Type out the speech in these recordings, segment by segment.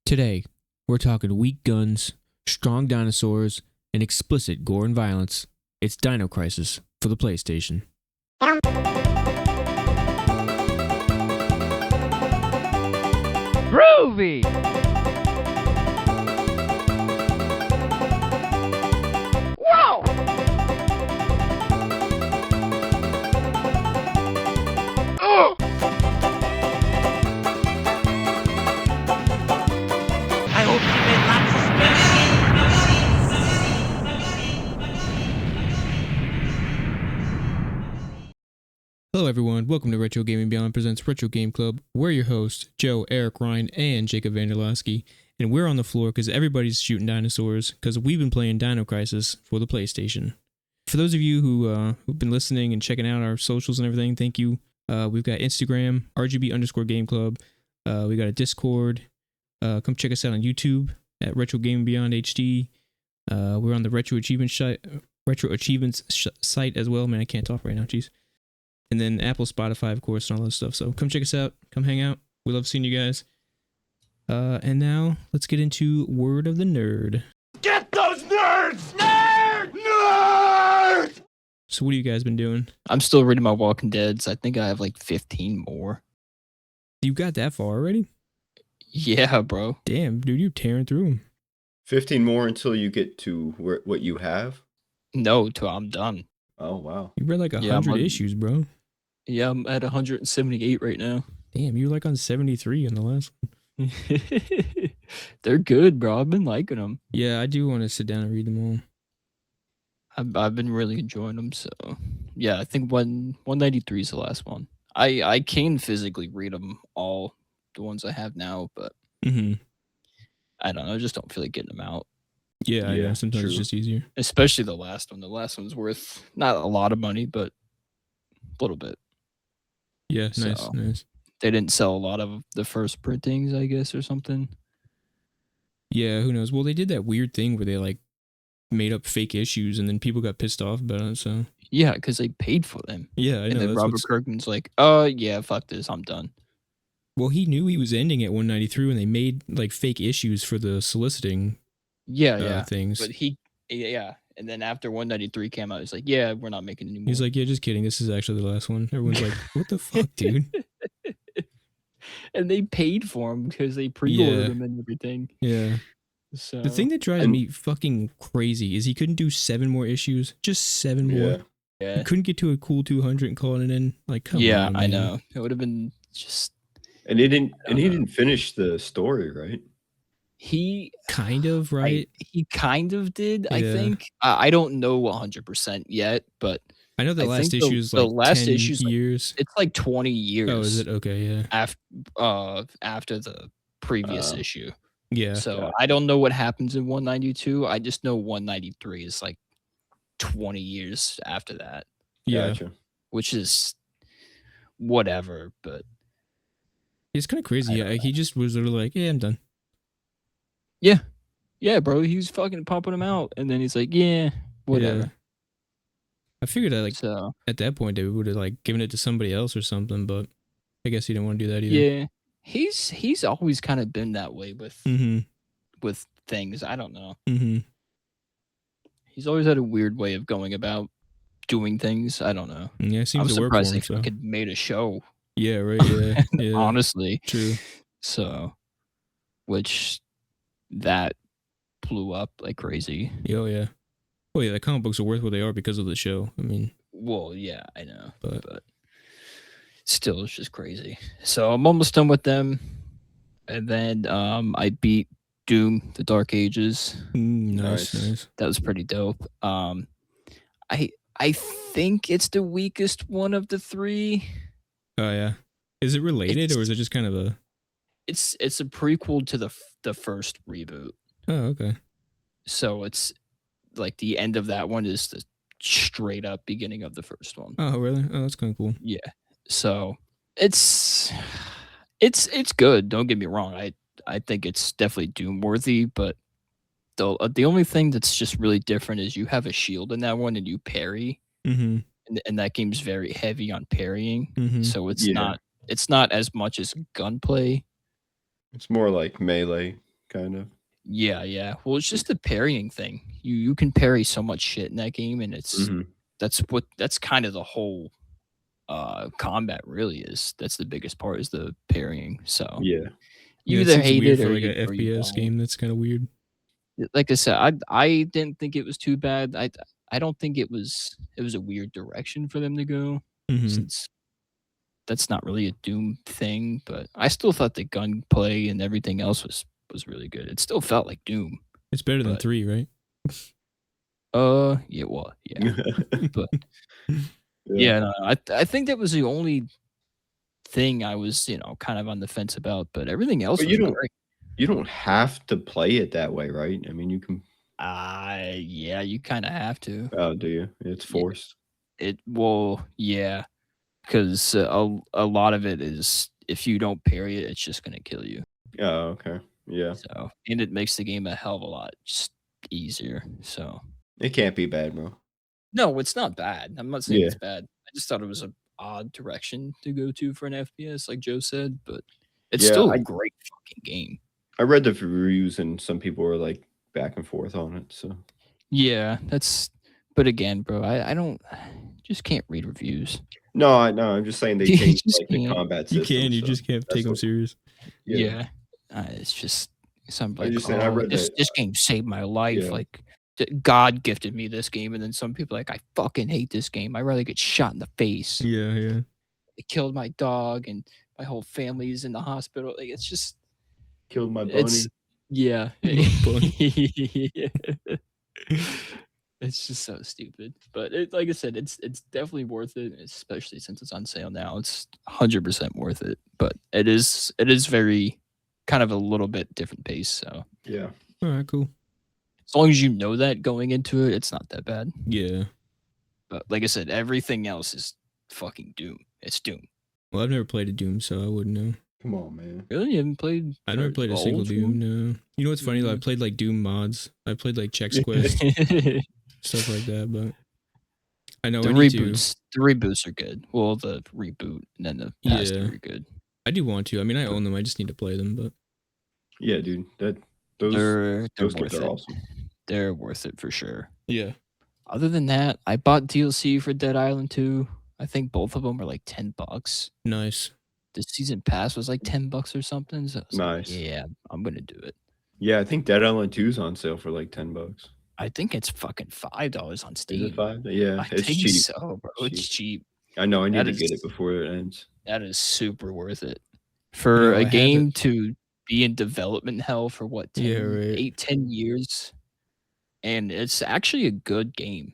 Today, we're talking weak guns, strong dinosaurs, and explicit gore and violence. It's Dino Crisis for the PlayStation. Groovy! Whoa! Ugh! I hope you made lots of Hello everyone, welcome to Retro Gaming Beyond presents Retro Game Club. We're your hosts, Joe, Eric, Ryan, and Jacob Vanderlosky, and we're on the floor because everybody's shooting dinosaurs because we've been playing Dino Crisis for the PlayStation. For those of you who've been listening and checking out our socials and everything, thank you. We've got Instagram, RGB_Game Club. We got a Discord. Come check us out on YouTube at Retro Gaming Beyond HD. We're on the Retro Achievements site as well. Man, I can't talk right now, jeez. And then Apple, Spotify, of course, and all that stuff. So come check us out. Come hang out. We love seeing you guys. And now, let's get into Word of the Nerd. Get those nerds! Nerd! Nerd! So what have you guys been doing? I'm still reading my Walking Deads. I think I have like 15 more. You got that far already? Yeah, bro. Damn, dude, you're tearing through them. 15 more until you get to what you have? No, till I'm done. Oh, wow. You read like 100 issues, bro. Yeah, I'm at 178 right now. Damn, you're like on 73 in the last one. They're good, bro. I've been liking them. Yeah, I do want to sit down and read them all. I've been really enjoying them. So, yeah, I think 193 is the last one. I can physically read them all, the ones I have now, but I don't know. I just don't feel like getting them out. Yeah, sometimes true. it's just easier. Especially the last one. The last one's worth not a lot of money, but a little bit. Yeah, nice, So, nice. They didn't sell a lot of the first printings, I guess, or something. Yeah, who knows? Well, they did that weird thing where they like made up fake issues and then people got pissed off about it, so. Yeah, because they paid for them. Yeah, I know. And then that's Robert what's- Kirkman's like, yeah, fuck this, I'm done. Well, he knew he was ending at 193 when they made like fake issues for the soliciting Yeah. things. But and then after 193 came out, he's like, yeah, we're not making any more. He's like, yeah, just kidding. This is actually the last one. Everyone's like, what the fuck, dude? And they paid for him because they pre-ordered Yeah. him and everything. Yeah. So The thing that drives me fucking crazy is he couldn't do 7 more issues. Just 7 more. Yeah. yeah, He couldn't get to a cool 200 and call it in. Like, come on, I man. know. It would have been just And he didn't I don't know. didn't finish the story, right? he Kind of, right? he kind of did, I Yeah. think. I don't know 100% yet, but I know the I last think issue is like the last 10 issue's like- years. it's like 20 years. Oh, is it? Okay, yeah. After the previous Oh. issue. Yeah. So Yeah. I don't know what happens in 192. I just know 193 is like 20 years after that, Yeah. Gotcha. which is whatever. But It's kind of crazy. I Yeah, don't like, he just was literally like, yeah, I'm done. yeah, bro, he was fucking pumping them out, and then he's like, yeah, whatever. Yeah. I figured that like So at that point they would have like given it to somebody else or something, but I guess he didn't want to do that either. yeah, he's always kind of been that way with Mm-hmm. things. I don't know. Mm-hmm. He's always had a weird way of going about doing things. I don't know. Yeah, it I'm seems to work for surprised him. they So. fucking made a show. Yeah, right. Yeah. Yeah. Honestly. True. So, which that blew up like crazy. Oh yeah. Oh yeah, the comic books are worth what they are because of the show. I mean, Well, yeah, I know, but still, it's just crazy. So I'm almost done with them, and then I beat Doom: The Dark Ages. nice, Nice. nice. That was pretty dope. I think it's the weakest one of the 3. Oh yeah. Is it related or is it just kind of a? It's a prequel to the first reboot. Oh okay. So it's like the end of that one is the straight up beginning of the first one. Oh really? Oh, that's kind of cool. Yeah. So it's good. Don't get me wrong. I think it's definitely Doom worthy, but the only thing that's just really different is you have a shield in that one and you parry, Mm-hmm. and that game's very heavy on parrying. Mm-hmm. So it's Yeah. not as much as gunplay. It's more like melee. kind of. Yeah. Well, it's just the parrying thing. You can parry so much shit in that game, and that's kind of the whole combat really is. That's the biggest part is the parrying. So Yeah. you it either seems hate weird it for or like you, an or you FPS don't. game. That's kind of weird. Like I said, I didn't think it was too bad. I don't think it was a weird direction for them to go, since that's not really a Doom thing. But I still thought the gunplay and everything else was really good. It still felt like Doom. It's better than But- 3, right? Yeah, well, yeah, but yeah, no, I think that was the only thing I was kind of on the fence about. But everything else But was great. you don't have to play it that way, right? I mean, you can. Yeah, you kind of have to. Oh, do you? It's forced. Yeah, because a lot of it is if you don't parry it, it's just gonna kill you. Oh, okay. Yeah. So, and it makes the game a hell of a lot just easier. So, It can't be bad, bro. no, it's not bad. I'm not saying Yeah. it's bad. I just thought it was an odd direction to go to for an FPS, like Joe said, but it's Yeah, still a great fucking game. I read the reviews and some people were like back and forth on it. So Yeah, but again, bro, I don't just can't read reviews. no, I know. I'm just saying they You changed just like the can't. combat You system. can. You so just can't that's take them what- serious. Yeah. It's just something I'm like, just saying, I read this that, game saved my life. yeah. Like, God gifted me this game. And then some people are like, I fucking hate this game. I'd rather get shot in the face. Yeah. It killed my dog and my whole family's in the hospital. Like, it's just, Killed my bunny. it's, yeah. My It's just so stupid. But like I said, it's definitely worth it, especially since it's on sale now. It's 100% worth it. But it is very kind of a little bit different pace. So Yeah. All right, cool. as long as you know that going into it, it's not that bad. Yeah. But like I said, everything else is fucking Doom. It's Doom. Well, I've never played a Doom, so I wouldn't know. Come on, man. Really? You haven't played? I never played a single old Doom. No. You know what's funny? Though? I played like Doom mods. I played like Chex Quest, stuff like that. But I know The I need to. reboots are good. Well, the reboot and then the past Yeah. are good. I do want to. I mean, I own them. I just need to play them. But Yeah, dude. Those They're games worth are it. awesome. They're worth it for sure. yeah, Other than that, I bought DLC for Dead Island 2. I think both of them were like $10. nice. The season pass was like $10 or something. So I was like, Nice. yeah, I'm gonna do it. Yeah, I think Dead Island 2 is on sale for like $10. I think it's fucking $5 on Is Steam. it 5? Yeah, I it's think cheap. so, bro. It's cheap. I know. I need That to get is- it before it ends. That is super worth it. For I a have game it. to be in development hell for what, 10, Yeah, right. 8-10 years. And it's actually a good game.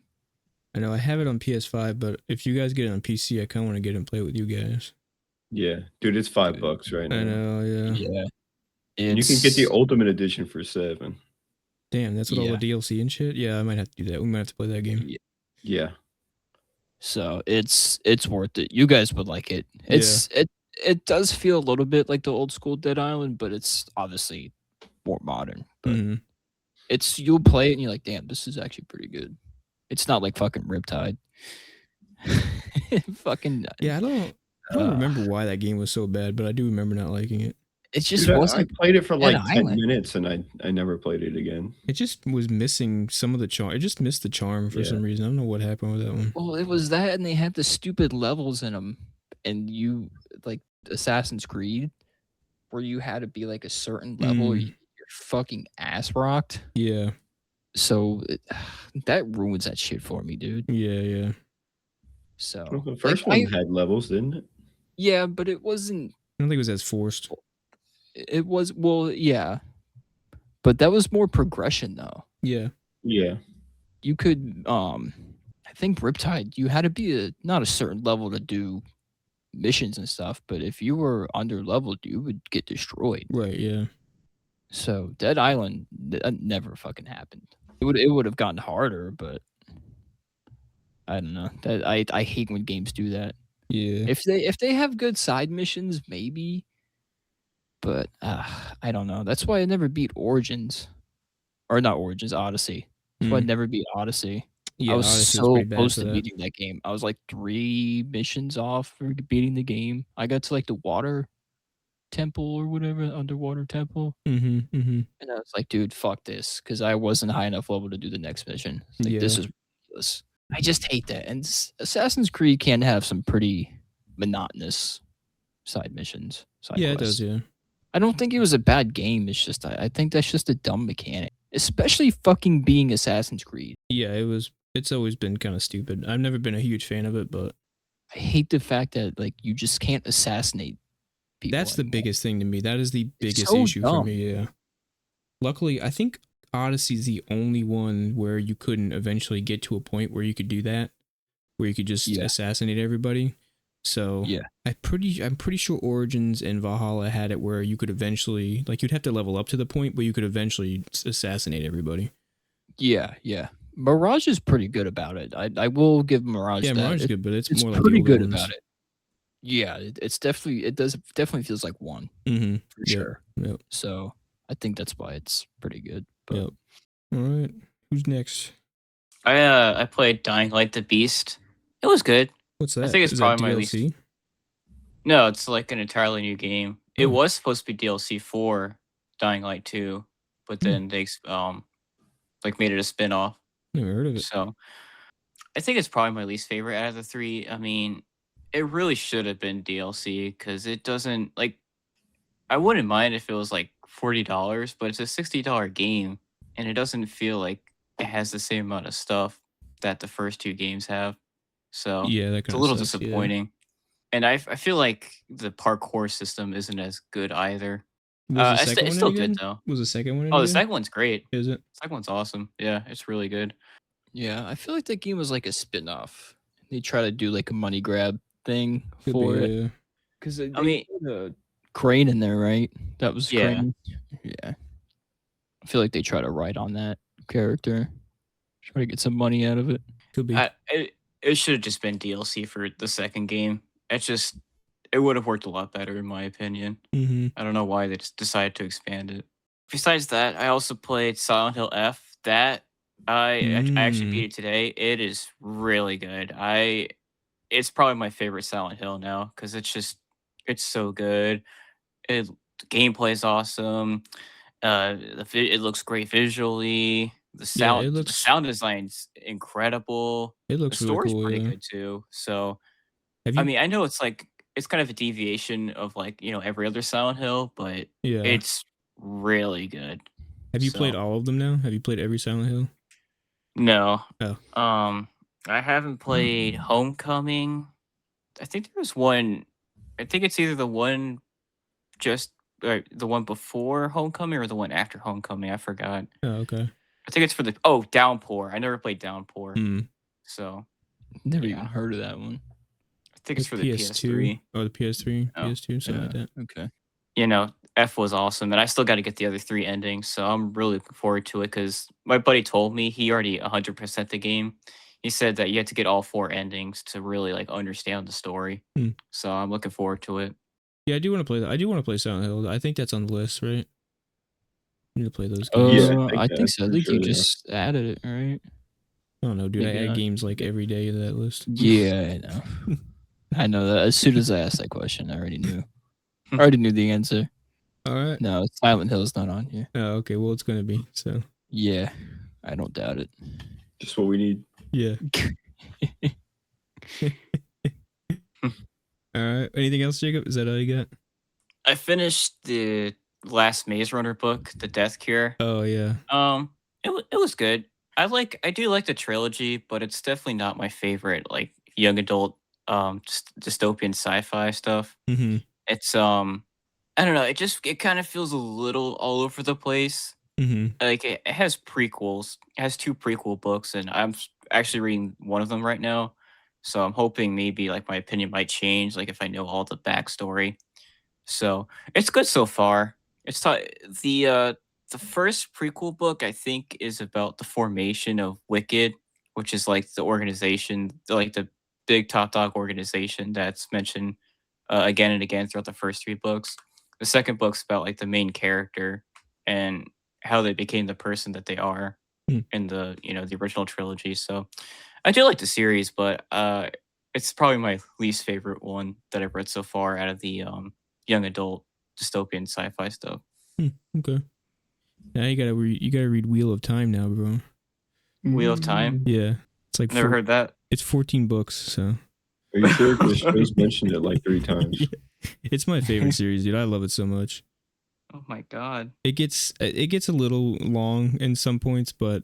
I know I have it on PS5, but if you guys get it on PC, I kind of want to get it and play it with you guys. Yeah, dude, it's $5 right now. I know. Yeah. Yeah. And you can get the Ultimate Edition for $7. Damn, that's what all Yeah. the DLC and shit. Yeah, I might have to do that. We might have to play that game. Yeah. So it's worth it. You guys would like it. It does feel a little bit like the old school Dead Island, but it's obviously more modern. But Mhm. you'll play it and you're like, damn, this is actually pretty good. It's not like fucking Riptide. Fucking Yeah, I don't remember why that game was so bad, but I do remember not liking it. it just Dude, I wasn't played it for like Dead 10 Island. minutes and I never played it again. It just was missing some of the charm. It just missed the charm for Yeah. some reason. I don't know what happened with that one. well, it was that and they had the stupid levels in them. And you like Assassin's Creed where you had to be like a certain level or you're fucking ass rocked. Yeah, So that ruins that shit for me, dude. yeah. So Well, the first like, one had levels, didn't it? yeah, but it wasn't. I don't think it was as forced. It was yeah, but that was more progression though. Yeah, Yeah. You could I think Riptide, you had to be not a certain level to do missions and stuff, but if you were under leveled, you would get destroyed. right. Yeah, So Dead Island that never fucking happened. It would have gotten harder, but I don't know. That I hate when games do that. yeah. If they have good side missions, maybe. But I don't know. That's why I never beat Origins, or not Origins, Odyssey. That's why I never beat Odyssey. Yeah, I was Odyssey so pretty bad close for to that. beating that game. I was like 3 missions off for beating the game. I got to like the water, temple or whatever, underwater temple. And And I was like, dude, fuck this, because I wasn't high enough level to do the next mission. It's like, this Yeah. is ridiculous. I just hate that. And Assassin's Creed can have some pretty monotonous side missions. Side Yeah, it quests. does, yeah. I don't think it was a bad game. It's just I think that's just a dumb mechanic, especially fucking being Assassin's Creed. Yeah, it's always been kind of stupid. I've never been a huge fan of it, but I hate the fact that like you just can't assassinate people. that's the anymore. biggest thing to me. That is the It's biggest so issue for dumb. me, yeah. Luckily, I think Odyssey's the only one where you couldn't eventually get to a point where you could do that, where you could just Yeah. assassinate everybody. So Yeah. I'm pretty sure Origins and Valhalla had it where you could eventually, like, you'd have to level up to the point, but you could eventually assassinate everybody. Yeah, yeah. Mirage is pretty good about it. I will give Mirage Yeah, that. Mirage is good, but it's more like pretty the older good ones. about it. Yeah, it definitely feels like one Mm-hmm. for sure. Yep. So I think that's why it's pretty good. But Yep. All right. Who's next? I played Dying Light the Beast. It was good. What's that? I think it's Is probably that my DLC? least. No, it's like an entirely new game. It Oh. was supposed to be DLC for Dying Light 2, but then they like made it a spin-off. Never heard of it. So I think it's probably my least favorite out of the three. I mean, it really should have been DLC because it doesn't like. I wouldn't mind if it was like $40, but it's a $60 game, and it doesn't feel like it has the same amount of stuff that the first two games have. So Yeah, that it's a kind little of sucks, yeah. disappointing. And I feel like the parkour system isn't as good either. Was the It's, second it's one still any good good? though. Was the second one any Oh, the good? second one's great. Is it? The second one's awesome. Yeah, it's really good. yeah, I feel like that game was like a spin-off. They try to do like a money grab thing Could for be, it. yeah. Because I mean, Crane in there, right? That was Yeah. Crane. Yeah. I feel like they try to write on that character. Try to get some money out of it. Could be. it should have just been DLC for the second game. It would have worked a lot better in my opinion. Mm-hmm. I don't know why they just decided to expand it. Besides that, I also played Silent Hill F. That I actually beat it today. It is really good. It's probably my favorite Silent Hill now because it's so good. The gameplay is awesome. It looks great visually. The sound design's incredible. It The looks really story's cool, pretty yeah. good too. So Have you, I mean, I know it's like it's kind of a deviation of like every other Silent Hill, but yeah. it's really good. Have you played so- all of them now? Have you played every Silent Hill? No. Oh. I haven't played Homecoming. I think there was one. I think it's either the one the one before Homecoming or the one after Homecoming. I forgot. Oh, okay. I think it's for the Downpour. I never played Downpour, so Never Yeah. even heard of that one. I think it's for the PS3. Oh, the PS3, Oh, PS2, something like that. Okay. F was awesome, and I still got to get the other three endings, so I'm really looking forward to it because my buddy told me he already 100% the game. He said that you had to get all four endings to really like understand the story. So I'm looking forward to it. Yeah, I do want to play that. I do want to play Silent Hill. I think that's on the list, right? I need to play those games. Yeah, I think so. I for think you sure, yeah. just added it, right? I don't know, dude. I maybe add not. games like every day to that list. Yeah, I know. I know that. As soon as I asked that question, I already knew. I already knew the answer. All right. No, Silent Hill's not on here. Oh, okay. Well, it's gonna be so. Yeah, I don't doubt it. Just what we need. Yeah. All right. Anything else, Jacob? Is that all you got? I finished the last Maze Runner book, The Death Cure. Oh yeah. It was good. I do like the trilogy, but it's definitely not my favorite like young adult dystopian sci-fi stuff. Mm-hmm. It's I don't know, it kind of feels a little all over the place. Mm-hmm. Like it has prequels. It has two prequel books, and I'm actually reading one of them right now. So I'm hoping maybe like my opinion might change, like if I know all the backstory. So it's good so far. The first prequel book I think is about the formation of Wicked, which is like the organization, like the big top dog organization that's mentioned again and again throughout the first three books. The second book's about like the main character and how they became the person that they are in the the original trilogy. So I do like the series, but it's probably my least favorite one that I've read so far out of the young adult dystopian sci-fi stuff. Okay. Now you gotta read Wheel of Time now, bro. Wheel of Time? Yeah, it's like Never heard that. It's 14 books, so. Are you sure? Because Joe's mentioned it like 3 times. Yeah. It's my favorite series, dude. I love it so much. Oh my god. It gets a little long in some points, but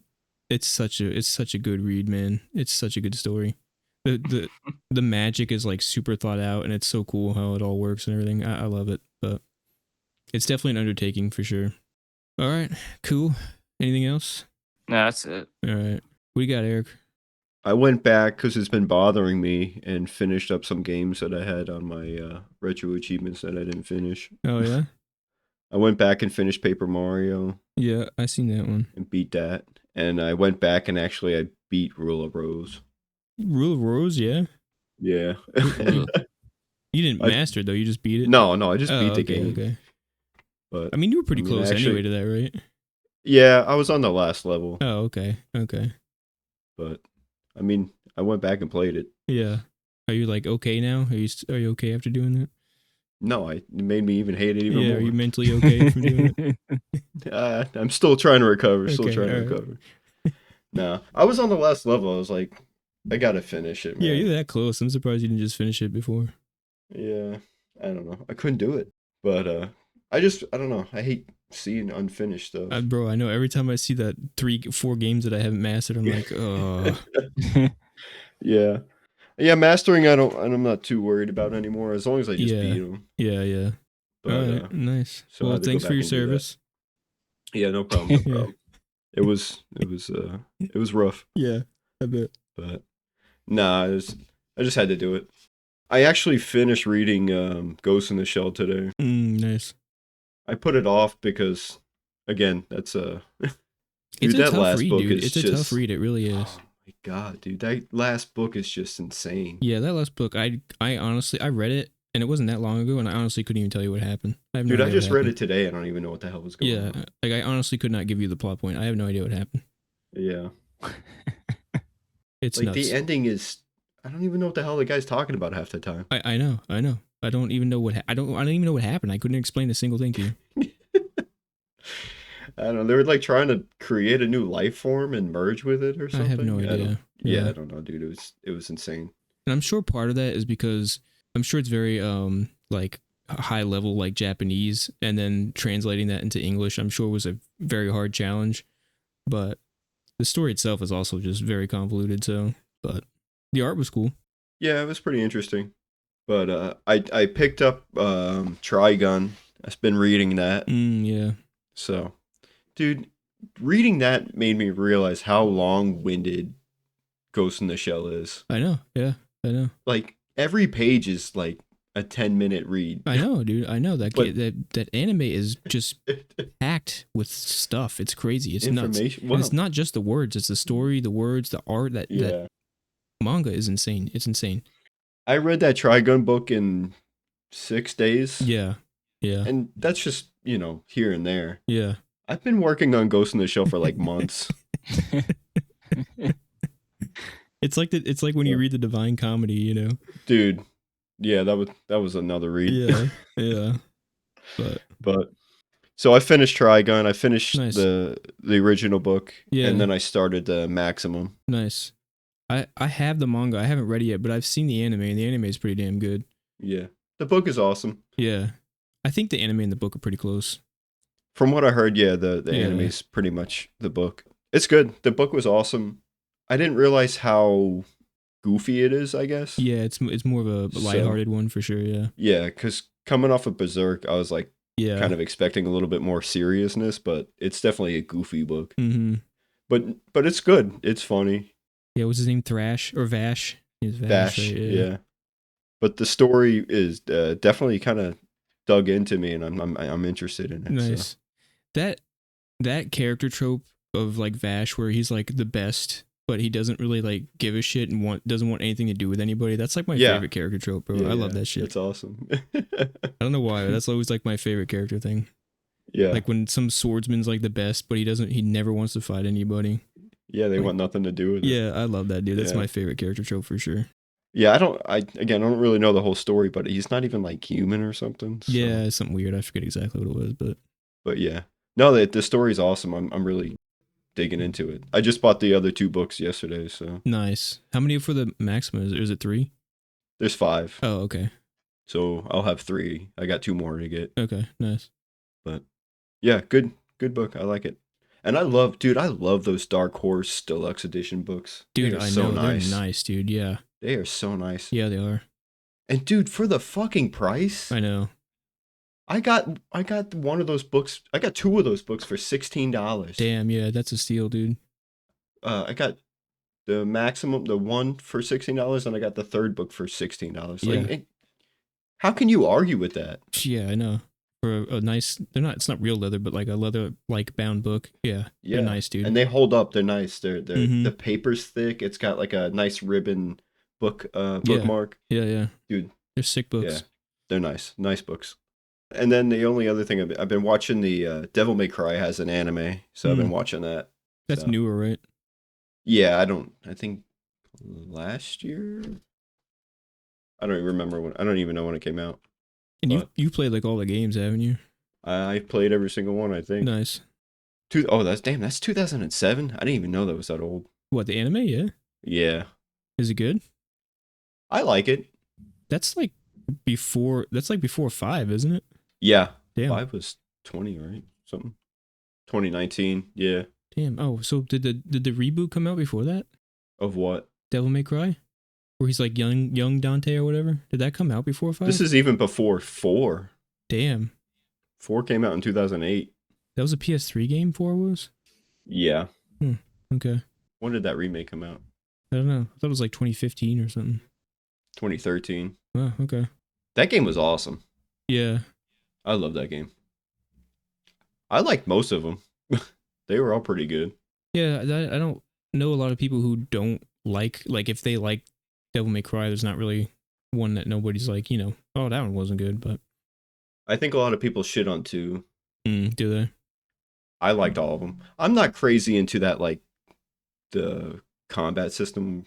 it's such a good read, man. It's such a good story. The magic is like super thought out, and it's so cool how it all works and everything. I love it, but it's definitely an undertaking for sure. All right, cool. Anything else? No, that's it. All right, what do you got, Eric? I went back because it's been bothering me and finished up some games that I had on my retro achievements that I didn't finish. Oh yeah. I went back and finished Paper Mario. Yeah, I seen that one. And beat that. And I went back and actually I beat Rule of Rose. Rule of Rose, yeah. Yeah. You didn't master it though. You just beat it. No, I just beat the game. Okay. But I mean, you were pretty close anyway to that, right? Yeah, I was on the last level. Oh, okay. But I mean, I went back and played it. Yeah. Are you like okay now? Are you okay after doing that? No, it made me even hate it even more. Are you mentally okay from doing it? I'm still trying to recover. Okay, No, I was on the last level. I was like, I gotta finish it, man. Yeah, you're that close. I'm surprised you didn't just finish it before. Yeah, I don't know. I couldn't do it. But I don't know. I hate seeing unfinished stuff. Bro, I know every time I see that 3-4 games that I haven't mastered, I'm like, oh. Yeah, mastering I'm not too worried about anymore as long as I just beat them. Yeah. But, all right, nice. So well, thanks for your service. Yeah, no problem. No problem. It was rough. Yeah, I bet. But nah, I just had to do it. I actually finished reading Ghost in the Shell today. Nice. I put it off because, again, that's dude, it's a tough read, dude. It's a tough read. It really is. Oh my god, dude, that last book is just insane. Yeah, that last book, I honestly, I read it, and it wasn't that long ago, and I honestly couldn't even tell you what happened. I just read it today. I don't even know what the hell was going on. Yeah, like I honestly could not give you the plot point. I have no idea what happened. Yeah. It's like nuts. The ending is, I don't even know what the hell the guy's talking about half the time. I know. I don't even know I don't even know what happened. I couldn't explain a single thing to you. I don't know. They were like trying to create a new life form and merge with it or something. I have no idea. I don't know, dude. It was insane. And I'm sure part of that is because I'm sure it's very like high level like Japanese, and then translating that into English I'm sure was a very hard challenge. But the story itself is also just very convoluted, but the art was cool. Yeah, it was pretty interesting. But I picked up Trigun. I've been reading that. Yeah. So, dude, reading that made me realize how long-winded Ghost in the Shell is. I know. Yeah, I know. Like every page is like a 10-minute read. I know, dude. I know that anime is just packed with stuff. It's crazy. It's nuts. Well, it's not just the words. It's the story, the words, the art. That manga is insane. It's insane. I read that Trigun book in 6 days. Yeah. And that's just, here and there. Yeah. I've been working on Ghost in the Shell for like months. It's like when you read the Divine Comedy, Dude. Yeah, that was another read. Yeah. But so I finished Trigun. I finished Nice. the original book. Yeah. And then I started the Maximum. Nice. I have the manga. I haven't read it yet, but I've seen the anime, and the anime is pretty damn good. Yeah. The book is awesome. Yeah. I think the anime and the book are pretty close. From what I heard, the anime is pretty much the book. It's good. The book was awesome. I didn't realize how goofy it is, I guess. Yeah, it's more of a lighthearted one for sure, yeah. Yeah, because coming off of Berserk, I was like kind of expecting a little bit more seriousness, but it's definitely a goofy book. Mm-hmm. But it's good. It's funny. Yeah, what's his name? Thrash or Vash? He's Vash, right? yeah. But the story is definitely kind of dug into me, and I'm interested in it. Nice. So. That character trope of like Vash, where he's like the best, but he doesn't really like give a shit and doesn't want anything to do with anybody. That's like my favorite character trope, bro. I love that shit. It's awesome. I don't know why. That's always like my favorite character thing. Yeah. Like when some swordsman's like the best, but he never wants to fight anybody. Yeah, they want nothing to do with it. Yeah, I love that, dude. That's my favorite character trope for sure. Yeah, I don't really know the whole story, but he's not even like human or something. So. Yeah, it's something weird. I forget exactly what it was, but yeah, no, the story's awesome. I'm really digging into it. I just bought the other 2 books yesterday, so nice. How many for the Maxima? Is it 3? there's 5. Oh, okay. So I'll have 3. I got 2 more to get. Okay, nice. But yeah, good book. I like it. And I love those Dark Horse Deluxe Edition books. Dude, they are I so know nice. they're nice, dude. Yeah. They are so nice. Yeah, they are. And dude, for the fucking price, I know. I got one of those books. I got 2 of those books for $16. Damn, yeah, that's a steal, dude. I got the one for $16, and I got the third book for $16. Yeah. Like, how can you argue with that? Yeah, I know. For a nice, it's not real leather, but like a leather like bound book. Yeah, Yeah, they're nice, dude. And they hold up. They're nice. They're Mhm. The paper's thick. It's got like a nice ribbon bookmark. Yeah, Dude, they're sick books. yeah, they're nice books. And then the only other thing I've been watching, the Devil May Cry has an anime, so I've been watching that. That's so. newer, right? Yeah, I think last year. I don't even remember when. I don't even know when it came out. And you played like all the games, haven't you? I played every single one, I think. Nice. That's 2007. I didn't even know that was that old. What, the anime? Yeah. Yeah, Is it good? I like it. That's like before 5, isn't it? Yeah, Damn. 5 was 20, right? Something. 2019. Yeah. Damn. Oh, so did the reboot come out before that? Of what? Devil May Cry? Where he's like young Dante or whatever? Did that come out before 5? This is even before 4. Damn. 4 came out in 2008. That was a PS3 game, 4 was? Yeah. Okay. When did that remake come out? I don't know. I thought it was like 2015 or something. 2013. Oh, okay. That game was awesome. Yeah. I love that game. I liked most of them. They were all pretty good. Yeah, I don't know a lot of people who don't like if they like Devil May Cry, there's not really one that nobody's like, oh, that one wasn't good, but I think a lot of people shit on 2. do they? I liked all of them. I'm not crazy into that, like, the combat system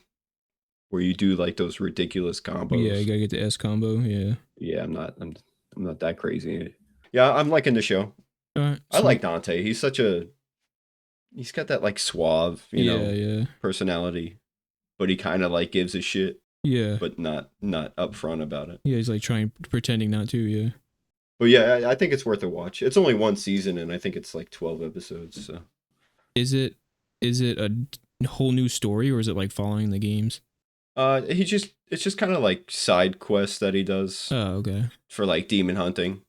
where you do like those ridiculous combos. Yeah, you gotta get the S combo. Yeah. Yeah, I'm not that crazy. Yeah, I'm liking the show. All right. I like Dante. He's got that like suave, yeah. personality, but he kind of like gives a shit, Yeah. but not upfront about it. Yeah, he's like pretending not to. Yeah. But yeah, I think it's worth a watch. It's only 1 season, and I think it's like 12 episodes. So, is it a whole new story, or is it like following the games? it's just kind of like side quests that he does. Oh, okay. For like demon hunting.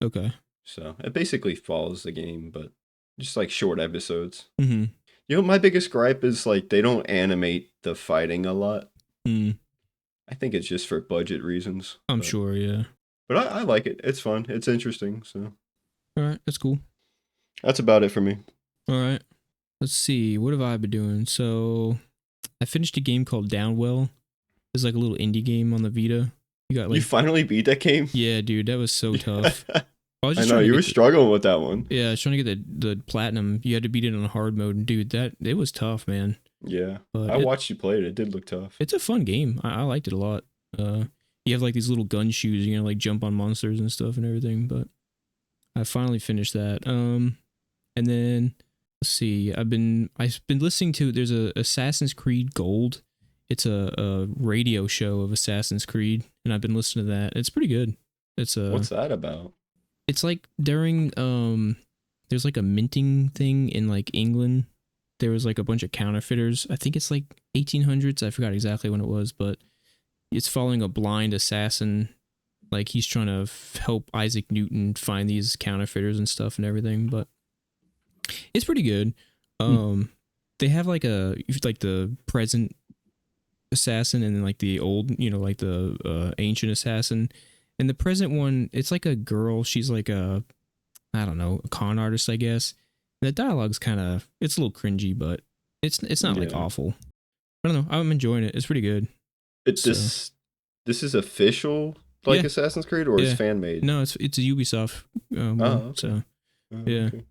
Okay. So it basically follows the game, but just like short episodes. Mm-hmm. My biggest gripe is like they don't animate the fighting a lot. I think it's just for budget reasons. I'm sure, yeah. But I like it. It's fun. It's interesting. So. All right, that's cool. That's about it for me. All right. Let's see. What have I been doing? So I finished a game called Downwell. It's like a little indie game on the Vita. You finally beat that game? Yeah, dude, that was so tough. I know you were struggling with that one. Yeah, I was trying to get the platinum. You had to beat it on hard mode, and dude, it was tough, man. Yeah, but I watched you play it. It did look tough. It's a fun game. I liked it a lot. You have like these little gun shoes, like jump on monsters and stuff and everything. But I finally finished that. And then let's see. I've been listening to. There's a Assassin's Creed Gold. It's a radio show of Assassin's Creed, and I've been listening to that. It's pretty good. What's that about? It's like during there's like a minting thing in like England. There was like a bunch of counterfeiters. I think it's like 1800s. I forgot exactly when it was, but it's following a blind assassin. Like he's trying to help Isaac Newton find these counterfeiters and stuff and everything. But it's pretty good. They have like the present assassin and then like the old, like the ancient assassin. And the present one, it's like a girl. She's like a con artist, I guess. And the dialogue's it's a little cringy, but it's not like awful. I don't know. I'm enjoying it. It's pretty good. This is official, like Assassin's Creed, or is fan made? No, it's a Ubisoft. Okay. So yeah, okay.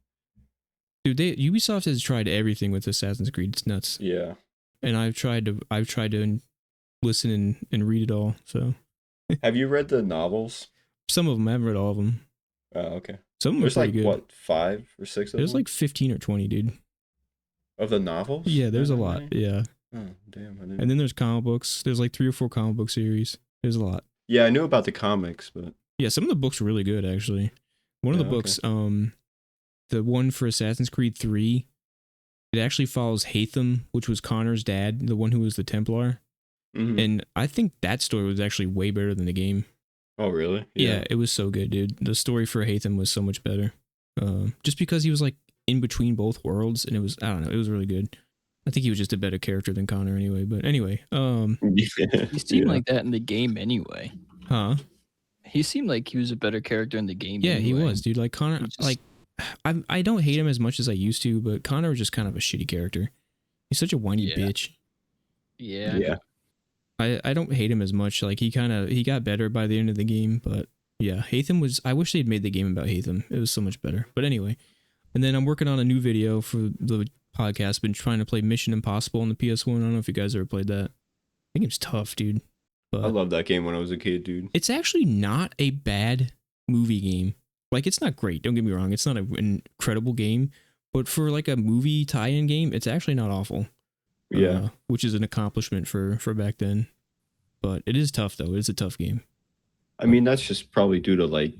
Dude, Ubisoft has tried everything with Assassin's Creed. It's nuts. Yeah. And I've tried to listen and read it all. So Have you read the novels? some of them, I haven't read all of them. Oh, okay. Some of them There's are pretty like good. what, 5 or 6 of There's them? like 15 or 20, dude. Of the novels? Yeah, there's a That lot. many? Yeah. Oh, damn. I didn't... And then there's comic books. There's like 3 or 4 comic book series. There's a lot. Yeah, I knew about the comics, but Yeah, some of the books are really good actually. One of the Yeah, okay. books, the one for Assassin's Creed 3, it actually follows Hatham, which was Connor's dad, the one who was the Templar. Mhm. And I think that story was actually way better than the game. Oh, really? Yeah, it was so good, dude. The story for Hatham was so much better. Just because he was like in between both worlds, and it was, I don't know, it was really good. I think he was just a better character than Connor anyway. But anyway, He seemed Yeah. like that in the game anyway. huh? He seemed like he was a better character in the game. Yeah, he anyway. was, dude. Like Connor, He just- like I don't hate him as much as I used to, but Connor was just kind of a shitty character. He's such a whiny Yeah. bitch. Yeah. Yeah. I don't hate him as much. Like he got better by the end of the game, but yeah, Hatham was. I wish they'd made the game about Hatham. It was so much better. But anyway, and then I'm working on a new video for the podcast. Been trying to play Mission Impossible on the PS1. I don't know if you guys ever played that. That game's tough, dude. But I loved that game when I was a kid, dude. it's actually not a bad movie game. Like it's not great. Don't get me wrong. It's not an incredible game, but for like a movie tie-in game, it's actually not awful. Yeah. Which is an accomplishment for back then. But it is tough though. It's a tough game. I mean, that's just probably due to like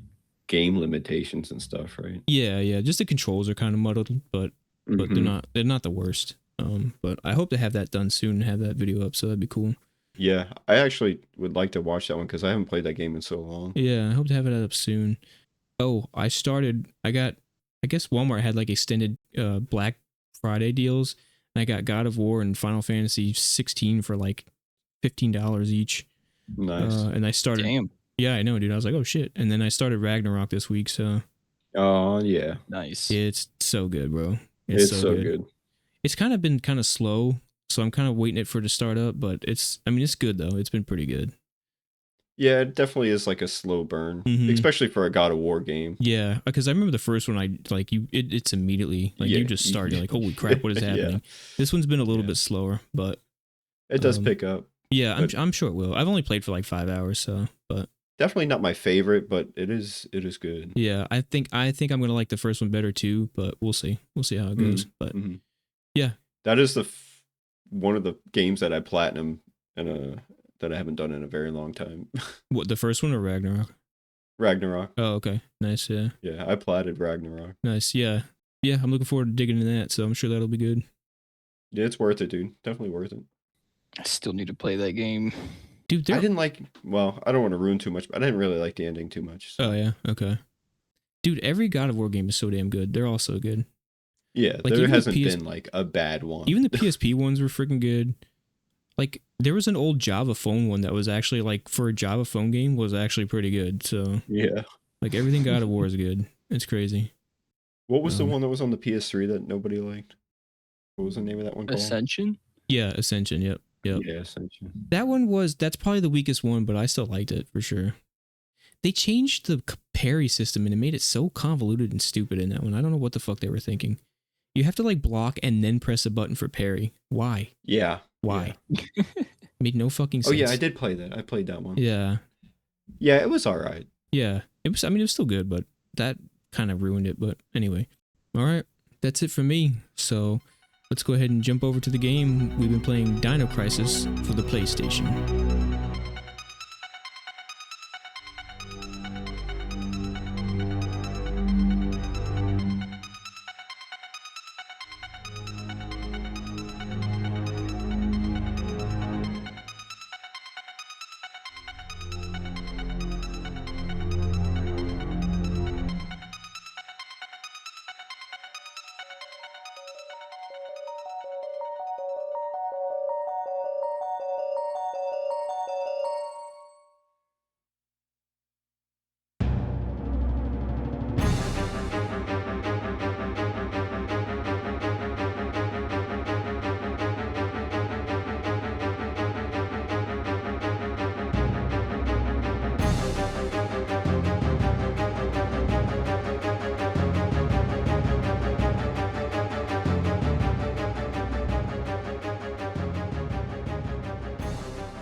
game limitations and stuff, right? Yeah. Just the controls are kind of muddled, but Mhm. they're not the worst. But I hope to have that done soon and have that video up, so that'd be cool. Yeah, I actually would like to watch that one because I haven't played that game in so long. Yeah, I hope to have it up soon. Oh, I guess Walmart had like extended Black Friday deals, and I got God of War and Final Fantasy 16 for like $15 each. Nice. And I started. Damn. Yeah, I know, dude. I was like, oh shit. And then I started Ragnarok this week, so Oh, yeah. Nice. it's so good, bro. It's so good. It's kind of been kind of slow, so I'm kind of waiting it for it to start up, but it's good though. It's been pretty good. Yeah, it definitely is like a slow burn, Mhm. especially for a God of War game. Yeah, because I remember the first one. It's immediately like you Yeah. just start. You're like, holy crap, what is Yeah. happening? This one's been a little Yeah. bit slower, but It does Um, pick up. yeah, But- I'm sure it will. I've only played for like 5 hours, so but Definitely not my favorite, but it is good. yeah, I think I'm gonna like the first one better too, but we'll see. We'll see how it goes. But Mhm. yeah. That is one of the games that I platinum and that I haven't done in a very long time. What, the first one or Ragnarok? Ragnarok. Oh, okay, nice. Yeah, Yeah, I platted Ragnarok. nice. Yeah. I'm looking forward to digging into that. So I'm sure that'll be good. Yeah, it's worth it, dude. Definitely worth it. I still need to play that game. Dude, I they're didn't like. Well, I don't want to ruin too much, but I didn't really like the ending too much. So. Oh yeah, okay. Dude, every God of War game is so damn good. They're all so good. Yeah, Like, there even the hasn't PS been like a bad one. Even the PSP ones were freaking good. Like there was an old Java phone one that was actually like for a Java phone game was actually pretty good. So Yeah. like everything God of War is good. It's crazy. What was the Um, one that was on the PS3 that nobody liked? What was the name of that one called? Ascension? Yeah, Ascension. Yep. Yeah, Ascension. That's probably the weakest one, but I still liked it for sure. They changed the parry system and it made it so convoluted and stupid in that one. I don't know what the fuck they were thinking. You have to like block and then press a button for parry. Why? Yeah. Why? Yeah. Made no fucking Oh sense. yeah, I did play that. I played that one. Yeah. Yeah, it was all right. Yeah. It was still good, but that kind of ruined it. But anyway. All right. That's it for me. So let's go ahead and jump over to the game. We've been playing Dino Crisis for the PlayStation.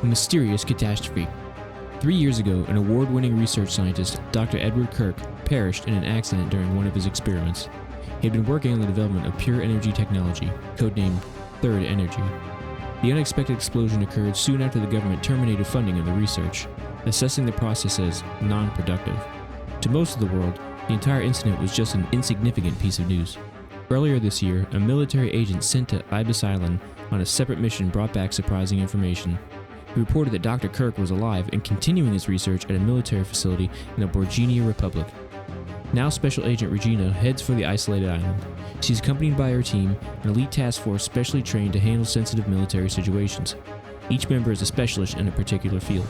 A mysterious catastrophe. 3 years ago, an award-winning research scientist, Dr. Edward Kirk, perished in an accident during one of his experiments. He had been working on the development of pure energy technology, codenamed Third Energy. The unexpected explosion occurred soon after the government terminated funding of the research, assessing the process as non-productive. To most of the world, the entire incident was just an insignificant piece of news. Earlier this year, a military agent sent to Ibis Island on a separate mission brought back surprising information. He reported that Dr. Kirk was alive and continuing his research at a military facility in the Borginia Republic. Now Special Agent Regina heads for the isolated island. She's accompanied by her team, an elite task force specially trained to handle sensitive military situations. Each member is a specialist in a particular field.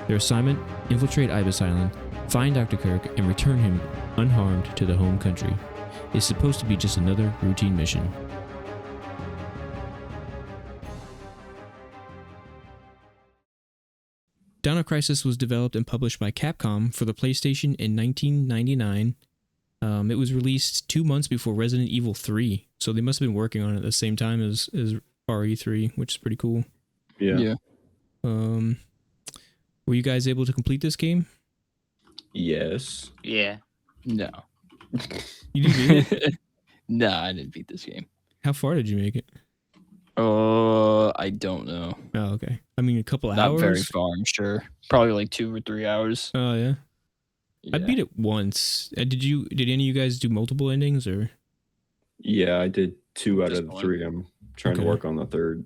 Their assignment? Infiltrate Ibis Island, find Dr. Kirk, and return him unharmed to the home country. It's supposed to be just another routine mission. Dino Crisis was developed and published by Capcom for the PlayStation in 1999. It was released 2 months before Resident Evil 3, so they must have been working on it at the same time as RE3, which is pretty cool. Yeah. Were you guys able to complete this game? Yes. Yeah. No. You didn't beat it? No, I didn't beat this game. How far did you make it? I don't know. Oh, okay. I mean, a couple Not hours? very far, I'm sure. Probably like 2 or 3 hours. Oh, yeah. I Yeah. beat it once. Did any of you guys do multiple endings or? Yeah, I did 2 out Just of the one. 3. I'm trying to Okay. work on the third.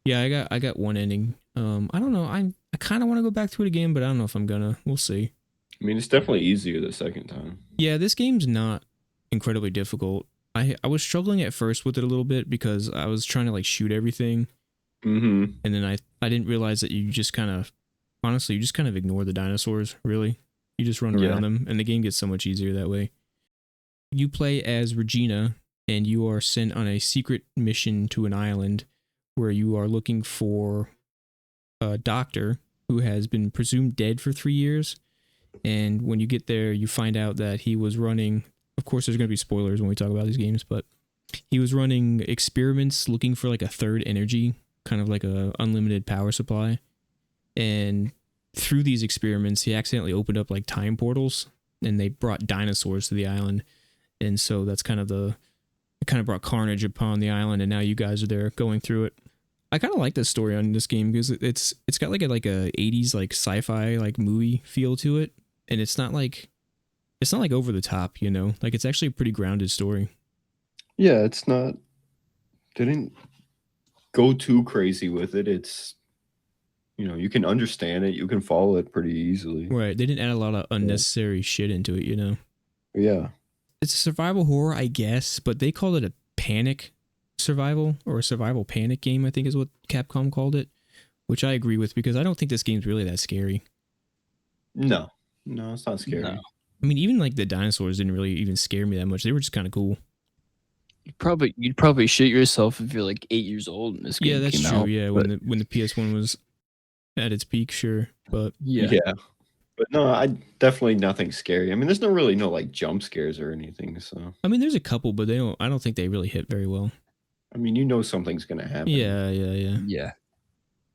Yeah, I got one ending. I don't know. I kind of want to go back to it again, but I don't know if I'm gonna. We'll see. I mean, it's definitely easier the second time. Yeah, this game's not incredibly difficult. I was struggling at first with it a little bit because I was trying to like shoot everything, Mm-hmm. and then I didn't realize that you just kind of ignore the dinosaurs. Really, you just run around them, and the game gets so much easier that way. You play as Regina, and you are sent on a secret mission to an island where you are looking for a doctor who has been presumed dead for 3 years. And when you get there, you find out that he was running. Of course, there's going to be spoilers when we talk about these games, but he was running experiments looking for like a third energy, kind of like a unlimited power supply. And through these experiments, he accidentally opened up like time portals, and they brought dinosaurs to the island. And so that's kind of it kind of brought carnage upon the island, and now you guys are there going through it. I kind of like the story on this game because it's got like a 80s like sci-fi like movie feel to it, and it's not like over the top, you know. Like it's actually a pretty grounded story. Yeah, it's not. Didn't go too crazy with it. It's, you can understand it. You can follow it pretty easily. Right. They didn't add a lot of unnecessary shit into it, you know. Yeah. It's a survival horror, I guess, but they called it a panic survival or a survival panic game, I think is what Capcom called it, which I agree with because I don't think this game's really that scary. No, it's not scary. No. I mean, even like the dinosaurs didn't really even scare me that much. They were just kind of cool. You'd probably shit yourself if you're like 8 years old and this game Yeah, that's came true. out. Yeah, but when the PS1 was at its peak, sure. But yeah. But no, I definitely nothing scary. I mean, there's no like jump scares or anything. So I mean, there's a couple, but I don't think they really hit very well. I mean, something's gonna happen. Yeah. Yeah.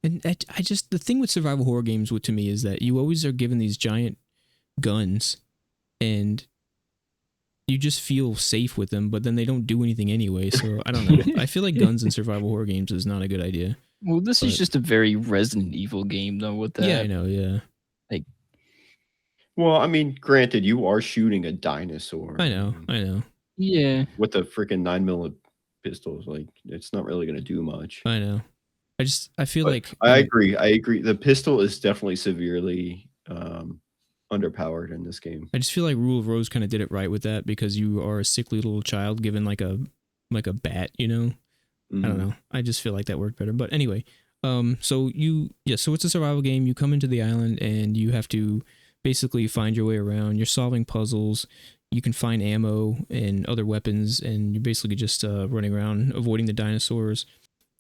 And I just, the thing with survival horror games to me is that you always are given these giant guns and you just feel safe with them, but then they don't do anything anyway. So I don't know. I feel like guns in survival horror games is not a good idea. Well, this is just a very Resident Evil game though with that. Yeah, I know. Yeah. Well, I memean, granted, you are shooting a dinosaur. I know. Yeah. With the freaking 9mm pistols, like it's not really gonna do much. I know. I feel But like I agree. The pistol is definitely severely underpowered in this game. I just feel like Rule of Rose kind of did it right with that because you are a sickly little child given like a bat, you know. I don't know. I just feel like that worked better. But anyway, so it's a survival game. You come into the island and you have to basically find your way around. You're solving puzzles. You can find ammo and other weapons, and you're basically just running around avoiding the dinosaurs.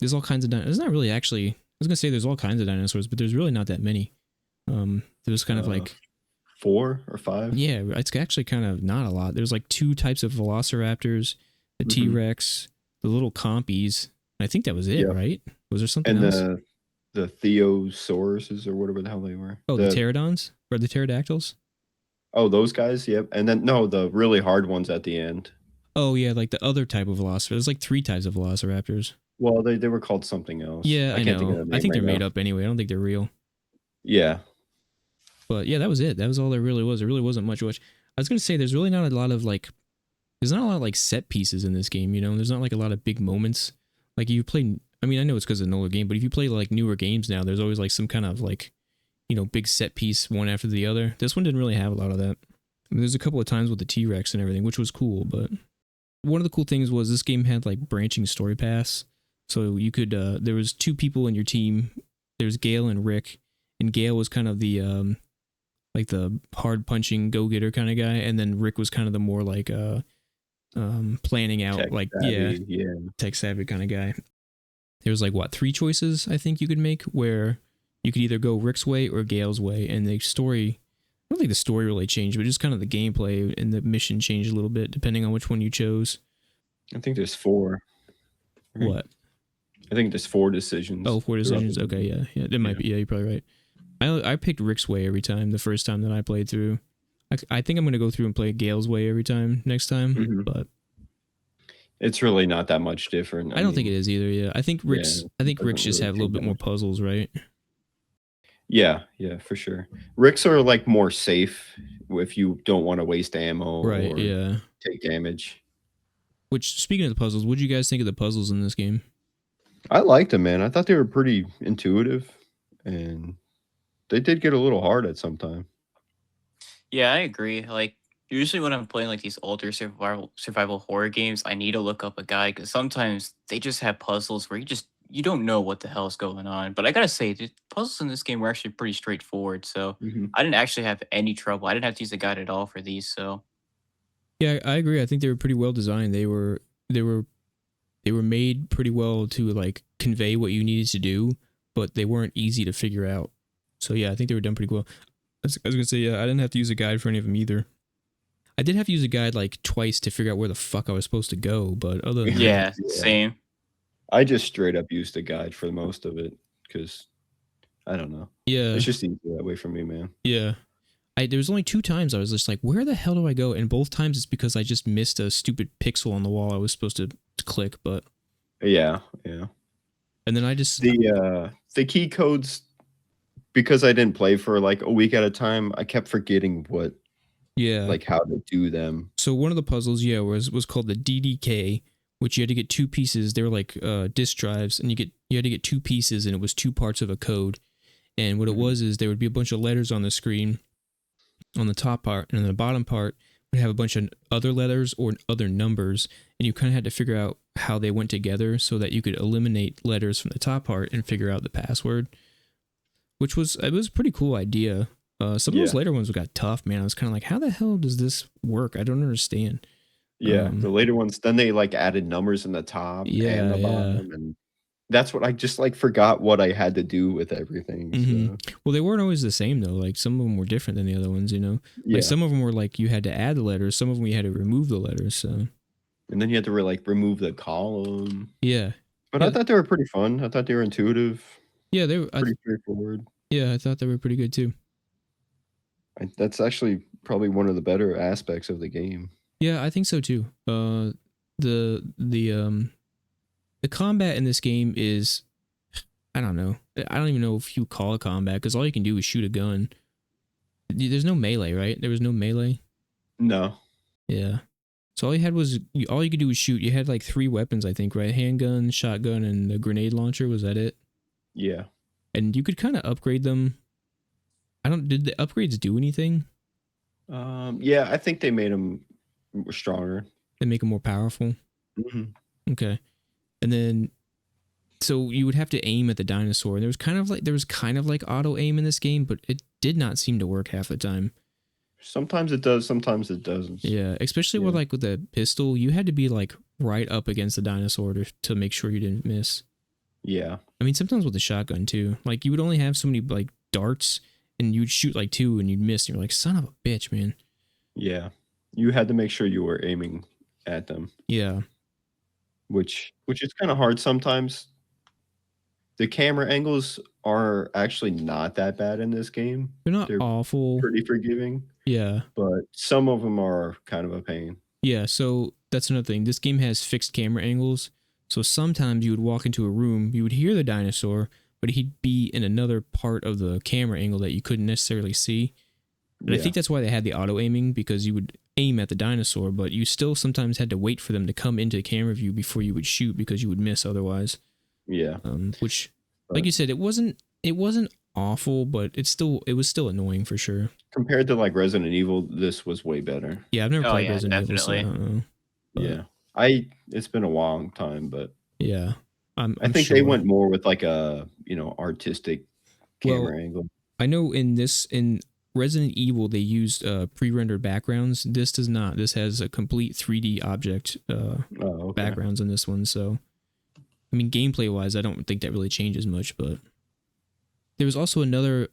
There's all kinds of dinosaurs. There's not really actually. I was gonna say there's all kinds of dinosaurs, but there's really not that many. There's kind of like 4 or 5. Yeah, it's actually kind of not a lot. There's like 2 types of velociraptors, the T-Rex, the little compies. I think that was it, right? Was there something And else? the Theosauruses or whatever the hell they were. Oh, the pterodons or the pterodactyls? Oh, those guys, yep. And then no, the really hard ones at the end. Oh yeah, like the other type of velociraptor. There's like 3 types of velociraptors. Well, they were called something else. Yeah, I can't think of know. the I name think they're right made now. up anyway. I don't think they're real. Yeah. But yeah, that was it. That was all there really was. There really wasn't much. I was gonna say there's really not a lot of like, there's not a lot of like set pieces in this game. You know, there's not like a lot of big moments. Like you play. I mean, I know it's because of an older game, but if you play like newer games now, there's always like some kind of like, you know, big set piece one after the other. This one didn't really have a lot of that. I mean, there's a couple of times with the T-Rex and everything, which was cool. But one of the cool things was this game had like branching story paths. So you could, there was 2 people in your team. There's Gale and Rick, and Gale was kind of the like the hard punching go getter kind of guy, and then Rick was kind of the more like planning out, Tech like savvy, yeah. tech savvy kind of guy. There was like what 3 choices I think you could make, where you could either go Rick's way or Gale's way, and the story. I don't think the story really changed, but just kind of the gameplay and the mission changed a little bit depending on which one you chose. I think there's 4. What? I think there's 4 decisions. Oh, 4 decisions. Okay, yeah. That might be. Yeah, you're probably right. I picked Rick's way every time. The first time that I played through, I think I'm gonna go through and play Gale's way every time next time. But it's really not that much different. I don't think it is either. Yeah, I think Rick's. I think Rick's just have a little bit more puzzles, right? Yeah, for sure. Ricks are like more safe if you don't want to waste ammo, right? Or Yeah, take damage. Which, speaking of the puzzles, what do you guys think of the puzzles in this game? I liked them, man. I thought they were pretty intuitive, and they did get a little hard at some time. Yeah, I agree. Like usually when I'm playing like these older survival horror games, I need to look up a guide because sometimes they just have puzzles where you don't know what the hell is going on. But I gotta say, the puzzles in this game were actually pretty straightforward. So I didn't actually have any trouble. I didn't have to use a guide at all for these. So yeah, I agree. I think they were pretty well designed. They were made pretty well to like convey what you needed to do, but they weren't easy to figure out. So yeah, I think they were done pretty well. I was gonna say, yeah, I didn't have to use a guide for any of them either. I did have to use a guide like twice to figure out where the fuck I was supposed to go, but other than yeah, same. I just straight up used a guide for most of it because I don't know. Yeah, it's just easier that way for me, man. Yeah, there was only 2 times I was just like, where the hell do I go? And both times it's because I just missed a stupid pixel on the wall I was supposed to click. But yeah. And then I just the key codes, because I didn't play for like a week at a time, I kept forgetting what. Yeah, like how to do them. So one of the puzzles, was called the DDK, which you had to get 2 pieces. They were like disk drives, and you had to get 2 pieces, and it was 2 parts of a code. And what it was is there would be a bunch of letters on the screen, on the top part, and on the bottom part would have a bunch of other letters or other numbers, and you kind of had to figure out how they went together so that you could eliminate letters from the top part and figure out the password. It was a pretty cool idea. Some of those later ones got tough, man. I was kind of like, how the hell does this work? I don't understand. Yeah, the later ones, then they like added numbers in the top and the bottom, and that's what I just like forgot what I had to do with everything. So. Well, they weren't always the same though. Like some of them were different than the other ones, you know. Like some of them were like you had to add the letters, some of them you had to remove the letters. So. And then you had to like remove the column. Yeah. But I thought they were pretty fun. I thought they were intuitive. Yeah, they were pretty straightforward. Yeah, I thought they were pretty good too. That's actually probably one of the better aspects of the game. Yeah, I think so too. The combat in this game is, I don't know. I don't even know if you call it combat because all you can do is shoot a gun. There's no melee, right? There was no melee. No. Yeah. So all you could do was shoot. You had like 3 weapons, I think, right? Handgun, shotgun, and the grenade launcher. Was that it? Yeah. And you could kind of upgrade them. Did the upgrades do anything? Yeah, I think they made them stronger. They make them more powerful. Okay. And then, so you would have to aim at the dinosaur. And there was kind of like auto aim in this game, but it did not seem to work half the time. Sometimes it does, sometimes it doesn't. Yeah, especially with the pistol, you had to be like right up against the dinosaur to make sure you didn't miss. Yeah. I mean, sometimes with the shotgun too. Like you would only have so many like darts, and you'd shoot like 2 and you'd miss. And you're like, son of a bitch, man. Yeah. You had to make sure you were aiming at them. Yeah. Which is kind of hard sometimes. the camera angles are actually not that bad in this game. They're not They're awful. pretty forgiving, Yeah. but some of them are kind of a pain. Yeah, so that's another thing. This game has fixed camera angles. So sometimes you would walk into a room, you would hear the dinosaur, but he'd be in another part of the camera angle that you couldn't necessarily see. And I think that's why they had the auto aiming, because you would aim at the dinosaur, but you still sometimes had to wait for them to come into the camera view before you would shoot, because you would miss otherwise. Yeah. Which, like you said, it wasn't awful, but it was still annoying for sure. Compared to like Resident Evil, this was way better. Yeah, I've never played yeah, Resident Evil, so I definitely. don't know. But, Yeah. It's been a long time, but yeah. I'm I think sure they went more with like a, artistic camera Well, angle. I know in Resident Evil they used pre-rendered backgrounds. This does not. This has a complete 3D object Okay. backgrounds in this one. So, I mean, gameplay wise, I don't think that really changes much. But there was also another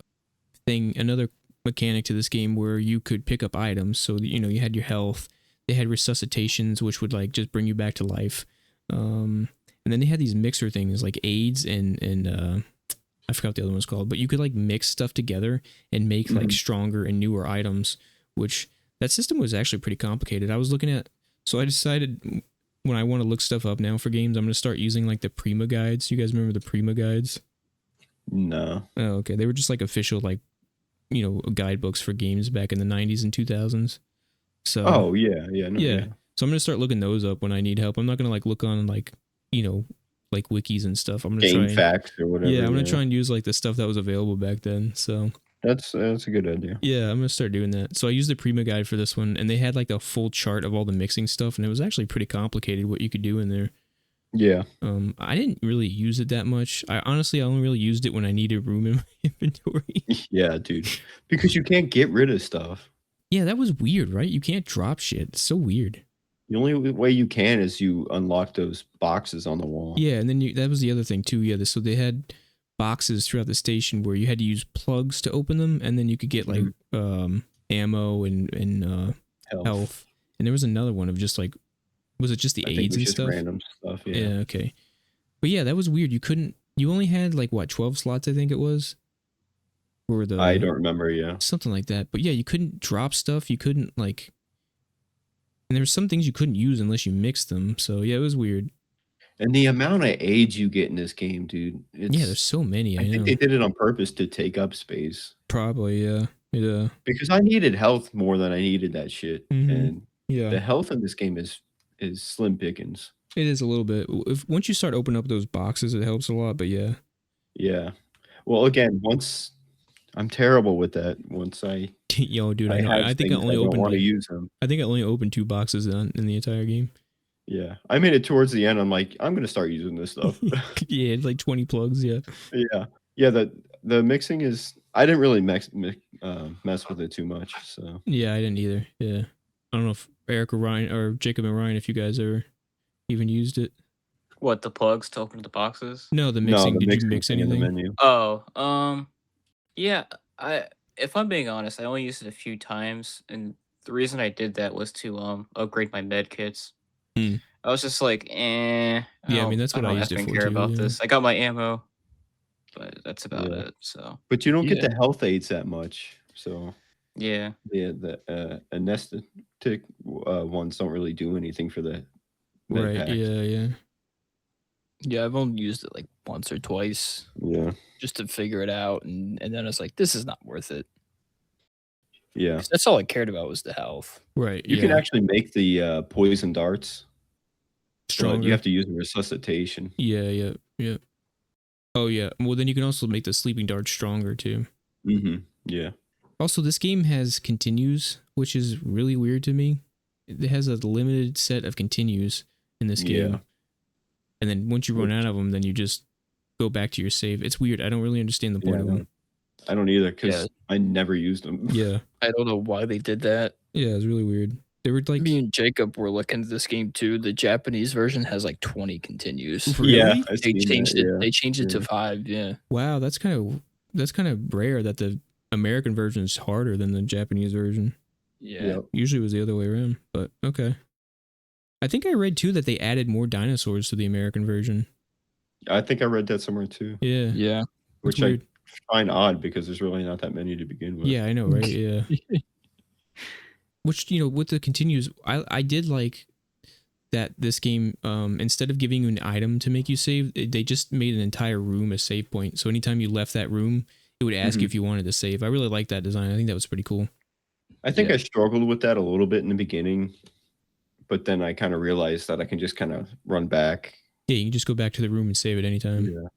mechanic to this game where you could pick up items. So you had your health. They had resuscitations, which would like just bring you back to life. And then they had these mixer things like aids and I forgot what the other one was called, but you could like mix stuff together and make like stronger and newer items, which that system was actually pretty complicated. So I decided when I want to look stuff up now for games, I'm going to start using like the Prima guides. You guys remember the Prima guides? No. Oh, okay. They were just like official, like, guidebooks for games back in the 90s and 2000s. So, Oh, yeah. Yeah. No, yeah. So I'm going to start looking those up when I need help. I'm not going to like look on like, like wikis and stuff. I'm gonna Game facts or whatever. Yeah, I'm gonna try and use like the stuff that was available back then. So that's a good idea. Yeah, I'm gonna start doing that. So I used the Prima guide for this one, and they had like a full chart of all the mixing stuff, and it was actually pretty complicated what you could do in there. Yeah. I didn't really use it that much. I only really used it when I needed room in my inventory. Yeah, dude. Because you can't get rid of stuff. Yeah, that was weird, right? You can't drop shit. It's so weird. The only way you can is you unlock those boxes on the wall. Yeah, and then that was the other thing too. Yeah, so they had boxes throughout the station where you had to use plugs to open them, and then you could get like ammo and health. And there was another one of just like, was it just the aids and stuff? Random stuff. Yeah. Yeah. Okay. But yeah, that was weird. You only had like what, 12 slots? I think it was. Or I don't remember. Yeah. Something like that. But yeah, you couldn't drop stuff. You couldn't like. And there were some things you couldn't use unless you mixed them. So yeah, it was weird. And the amount of aids you get in this game, dude. Yeah, there's so many. I think they did it on purpose to take up space. Probably, yeah. Yeah. Because I needed health more than I needed that shit. And yeah, the health in this game is slim pickings. It is a little bit. Once you start opening up those boxes, it helps a lot. But yeah. Yeah. Well, again, I'm terrible with that. Once Yo, dude, I think I only opened. Want to use them. I think I only opened 2 boxes in the entire game. Yeah, I made it towards the end. I'm like, I'm gonna start using this stuff. Yeah, it's like 20 plugs. Yeah. Yeah. The mixing is. I didn't really mess with it too much. So yeah, I didn't either. Yeah, I don't know if Eric or Ryan or Jacob and Ryan, if you guys ever even used it. What, the plugs to open the boxes? No, the mixing. No, Did you mix anything? In the menu. Oh, yeah. If I'm being honest, I only used it a few times, and the reason I did that was to upgrade my med kits. I was just like, Yeah, I mean that's what I used it for care too. About Yeah. this. I got my ammo, but that's about it. So. But you don't get the health aids that much. So. Yeah. The anesthetic ones don't really do anything for the right. packs. Yeah. Yeah, I've only used it like once or twice. Yeah. Just to figure it out, and then it's like, this is not worth it. Yeah. That's all I cared about was the health. Right. You can actually make the poison darts. Stronger. You have to use the resuscitation. Yeah. Oh yeah. Well, then you can also make the sleeping darts stronger too. Yeah. Also, this game has continues, which is really weird to me. It has a limited set of continues in this game. Yeah. And then once you run out of them, then you just go back to your save. It's weird. I don't really understand the point of them. I don't either, because I never used them. Yeah. I don't know why they did that. Yeah, it's really weird. They were like, me and Jacob were looking at this game too. The Japanese version has like 20 continues. Really? Yeah, They changed it. They changed it to 5. Yeah. Wow, that's kind of rare that the American version is harder than the Japanese version. Yeah. Yep. Usually it was the other way around, but okay. I think I read too that they added more dinosaurs to the American version. I think I read that somewhere too. Yeah. Yeah. Which I find odd because there's really not that many to begin with. Yeah, I know, right? Yeah. Which, with the continues, I did like that this game, instead of giving you an item to make you save, they just made an entire room a save point. So anytime you left that room, it would ask you if you wanted to save. I really like that design. I think that was pretty cool. I think I struggled with that a little bit in the beginning, but then I kind of realized that I can just kind of run back. Yeah, you can just go back to the room and save at any time. Yeah.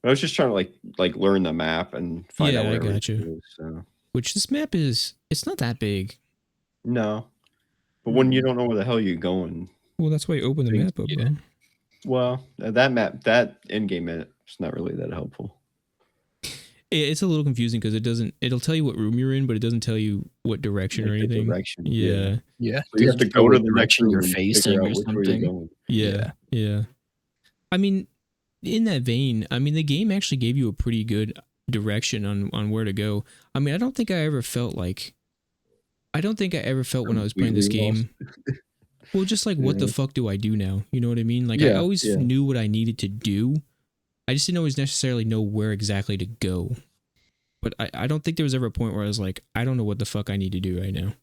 But I was just trying to like learn the map and find out where I got you. is, so. Which this map it's not that big. No. But when you don't know where the hell you're going. Well, that's why you open the map up, bro. Well, that in-game map is not really that helpful. It's a little confusing because it'll tell you what room you're in, but it doesn't tell you what direction or anything. Yeah. Yeah. So you have to go to the next room you're and facing figure out or which way you're something. going. Yeah. I mean, in that vein, the game actually gave you a pretty good direction on where to go. I mean, I don't think I ever felt when I was playing this game. Well, just like, what the fuck do I do now? You know what I mean? Like, I always knew what I needed to do. I just didn't always necessarily know where exactly to go. But I don't think there was ever a point where I was like, I don't know what the fuck I need to do right now.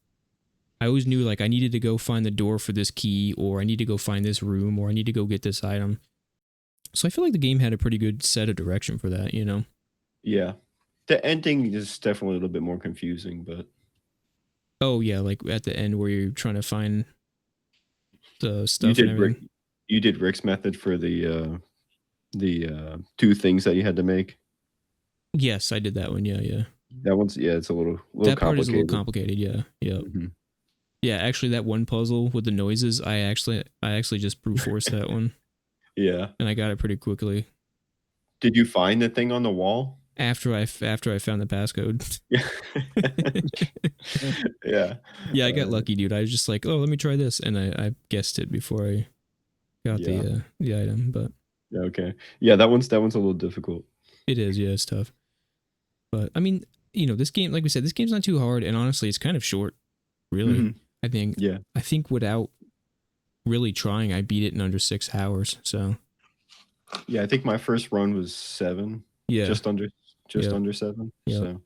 I always knew, like, I needed to go find the door for this key, or I need to go find this room, or I need to go get this item. So I feel like the game had a pretty good set of direction for that, Yeah. The ending is definitely a little bit more confusing, but... Oh, yeah, like at the end where you're trying to find the stuff and everything. You did Rick's method for the 2 things that you had to make? Yes, I did that one, yeah. That one's, it's a little that complicated. Part is a little complicated, yeah. Mm-hmm. Yeah, actually, that one puzzle with the noises, I actually just brute forced that one. Yeah. And I got it pretty quickly. Did you find the thing on the wall? After I found the passcode. Yeah. Yeah, I got lucky, dude. I was just like, oh, let me try this, and I guessed it before I got the item. But okay, yeah, that one's a little difficult. It is, yeah, it's tough. But I mean, this game, like we said, this game's not too hard, and honestly, it's kind of short. Really, Mm-hmm. I think without really trying, I beat it in under 6 hours. So yeah, I think my first run was 7. Yeah, just under 7. Yeah. So,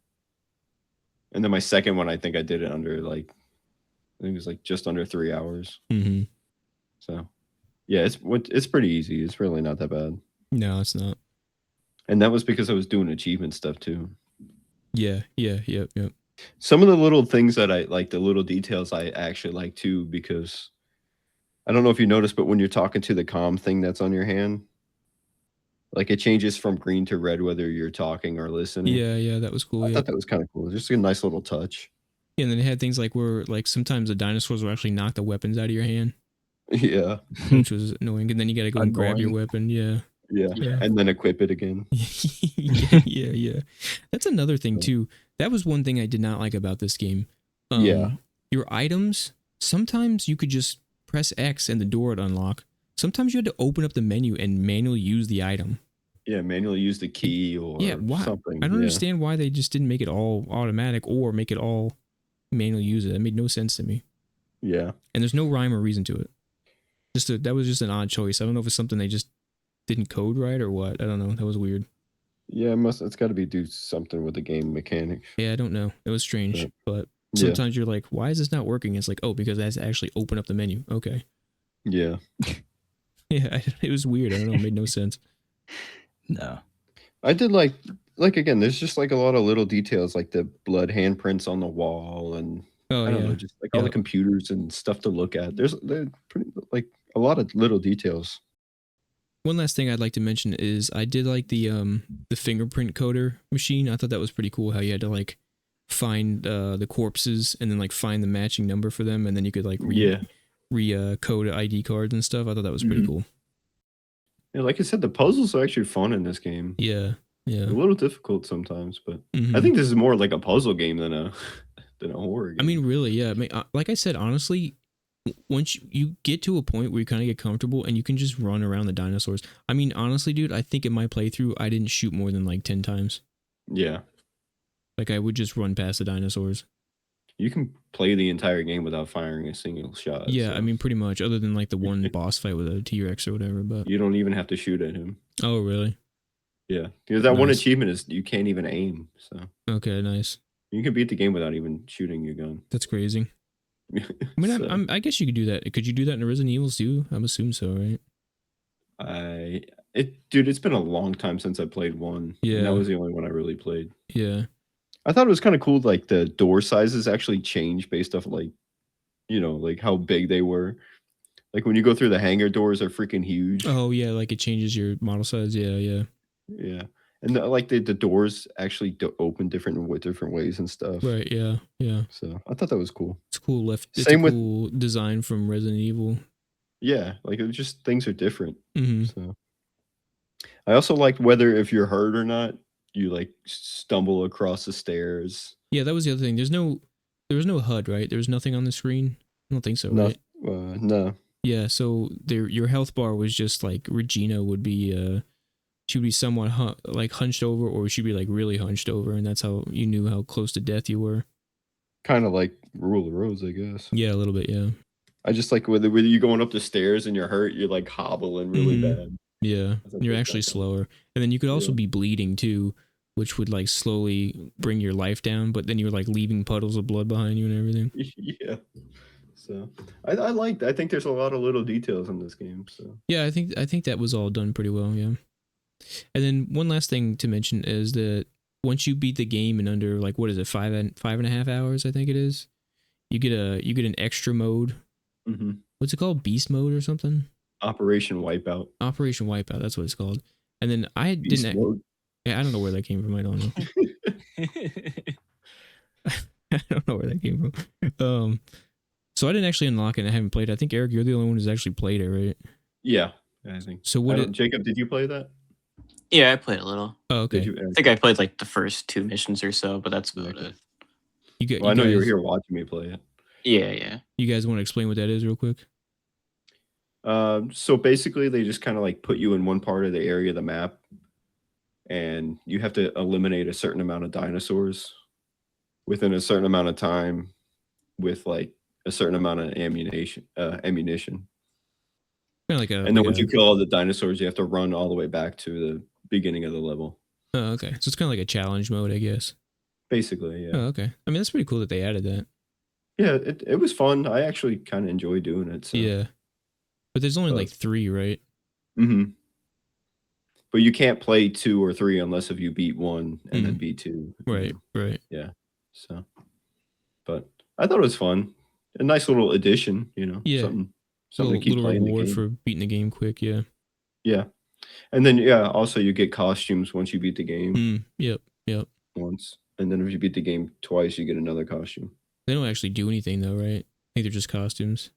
and then my second one, I think I did it under I think it was like just under 3 hours. Mm-hmm. So, yeah, it's pretty easy. It's really not that bad. No, it's not. And that was because I was doing achievement stuff too. Yeah. Some of the little things that I like, the little details I actually like too, because I don't know if you noticed, but when you're talking to the comm thing that's on your hand, like it changes from green to red whether you're talking or listening. Yeah, that was cool. I thought that was kind of cool. Just a nice little touch. Yeah, and then it had things like where like sometimes the dinosaurs will actually knock the weapons out of your hand. Yeah. Which was annoying. And then you got to go and grab your weapon. Yeah. And then equip it again. yeah. That's another thing too. That was one thing I did not like about this game. Your items, sometimes you could just press X and the door would unlock. Sometimes you had to open up the menu and manually use the item. Yeah, manually use the key or something. I don't understand why they just didn't make it all automatic or make it all manually use it. That made no sense to me. Yeah. And there's no rhyme or reason to it. That was just an odd choice. I don't know if it's something they just didn't code right or what. I don't know. That was weird. Yeah, it's got to be do something with the game mechanics. Yeah, I don't know. It was strange, but sometimes you're like, why is this not working? It's like, oh, because it has to actually open up the menu. Okay. Yeah. Yeah, it was weird. I don't know. It made no sense. No. I did like again, there's just like a lot of little details like the blood handprints on the wall and I don't know, just like all the computers and stuff to look at. They're pretty like a lot of little details. One last thing I'd like to mention is I did like the fingerprint coder machine. I thought that was pretty cool how you had to like find the corpses and then like find the matching number for them and then you could like code ID cards and stuff. I thought that was pretty cool. Yeah, like I said, the puzzles are actually fun in this game. Yeah. A little difficult sometimes, but I think this is more like a puzzle game than a horror game. I mean, really, yeah. I mean, like I said, honestly, once you get to a point where you kind of get comfortable and you can just run around the dinosaurs. I mean, honestly, dude, I think in my playthrough, I didn't shoot more than like 10 times. Yeah. Like I would just run past the dinosaurs. You can play the entire game without firing a single shot. Yeah, so. I mean, pretty much, other than like the one boss fight with a T-Rex or whatever. But you don't even have to shoot at him. Oh, really? Yeah, because that one Nice. achievement is you can't even aim, so Okay, nice. you can beat the game without even shooting your gun. That's crazy. I mean, So, I guess you could do that. Could you do that in Resident Evil too? I'm assuming so, right? dude, it's been a long time since I played one, and that Yeah, was the only one I really played. yeah. I thought it was kind of cool, like the door sizes actually change based off like like how big they were. Like when you go through the hangar doors, are freaking huge. Oh, yeah, like it changes your model size. Yeah, yeah. Yeah, and like the doors actually open different ways and stuff. Right, yeah, yeah. So I thought that was cool. It's cool left. It's a Same with cool design from Resident Evil. yeah, like it was just things are different. Hmm. So I also liked whether if you're hurt or not, you like stumble across the stairs. Yeah, that was the other thing. There was no HUD, right? There was nothing on the screen. I don't think so, No, right? no. Yeah, so your health bar was just like Regina would be she'd be somewhat like hunched over, or she'd be like really hunched over, and that's how you knew how close to death you were. Kind of like Rule of Rose, I guess. Yeah, a little bit, yeah. I just like whether you going up the stairs and you're hurt, you're like hobbling really Mhm. bad. Yeah, I thought you're that was actually kinda slower, and then you could also Yeah. be bleeding too, which would like slowly bring your life down. But then you're like leaving puddles of blood behind you and everything. Yeah. So I like that. I think there's a lot of little details in this game. So Yeah, I think that was all done pretty well. Yeah, and then one last thing to mention is that once you beat the game in under like what is it 5.5 hours, I think it is, you get an extra mode. hmm What's it called? Beast mode or something? Operation Wipeout. Operation Wipeout. That's what it's called. And then I Beast didn't. mode. Yeah, I don't know where that came from. I don't know. I don't know where that came from. So I didn't actually unlock it. I haven't played it. I think Eric, you're the only one who's actually played it, right? Yeah, I think. So what it? Jacob, did you play that? Yeah, I played a little. Oh, Did okay. you? I think I played like the first 2 missions or so, but that's about Okay. it. You get. Well, I You know you were guys. here watching me play it. Yeah, yeah. You guys want to explain what that is real quick? So basically, they just kind of like put you in one part of the area of the map, and you have to eliminate a certain amount of dinosaurs within a certain amount of time with like a certain amount of ammunition. Kind of like a. And then once you kill all the dinosaurs, you have to run all the way back to the beginning of the level. Oh, okay. So it's kind of like a challenge mode, I guess. Basically, yeah. Oh, okay. I mean, that's pretty cool that they added that. Yeah, it was fun. I actually kind of enjoy doing it. So. Yeah. But there's only But- like 3, right? Mm-hmm. But you can't play 2 or 3 unless if you beat 1 and then beat 2. Right. Right. Yeah. So, but I thought it was fun. A nice little addition, Yeah. something Little, to keep little playing the reward game. for beating the game quick. Yeah. Yeah. And then also you get costumes once you beat the game Yep. Yep. once. And then if you beat the game twice, you get another costume. They don't actually do anything though, right? I think they're just costumes.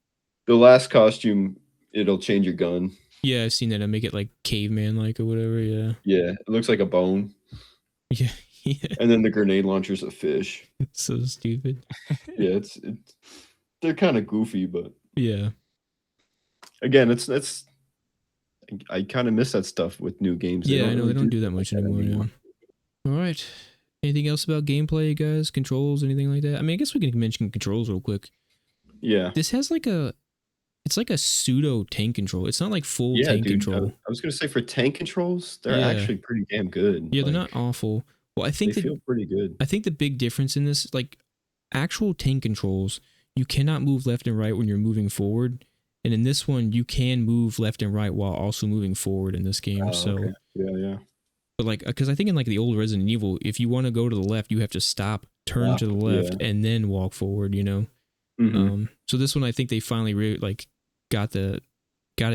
The last costume, it'll change your gun. Yeah, I've seen that. I make it like caveman like or whatever. Yeah. Yeah, it looks like a bone. Yeah. Yeah. And then the grenade launcher's a fish. It's so stupid. Yeah, it's they're kind of goofy, but Yeah. again, it's I kind of miss that stuff with new games. Yeah, I know really they don't do that stuff much like anymore. Yeah. All right. Anything else about gameplay, you guys? Controls, anything like that? I mean, I guess we can mention controls real quick. Yeah. This has like it's like a pseudo tank control. It's not like full Yeah, tank dude. control. I was gonna say for tank controls, they're Yeah. actually pretty damn good. Yeah, they're Like, not awful. Well, I They think feel pretty good. I think the big difference in this, like actual tank controls, you cannot move left and right when you're moving forward. And in this one, you can move left and right while also moving forward in this game. Oh, So, okay. Yeah. but like, because I think in like the old Resident Evil, if you want to go to the left, you have to stop, turn to the left, and then walk forward. Mhm. So this one, I think they finally really like got it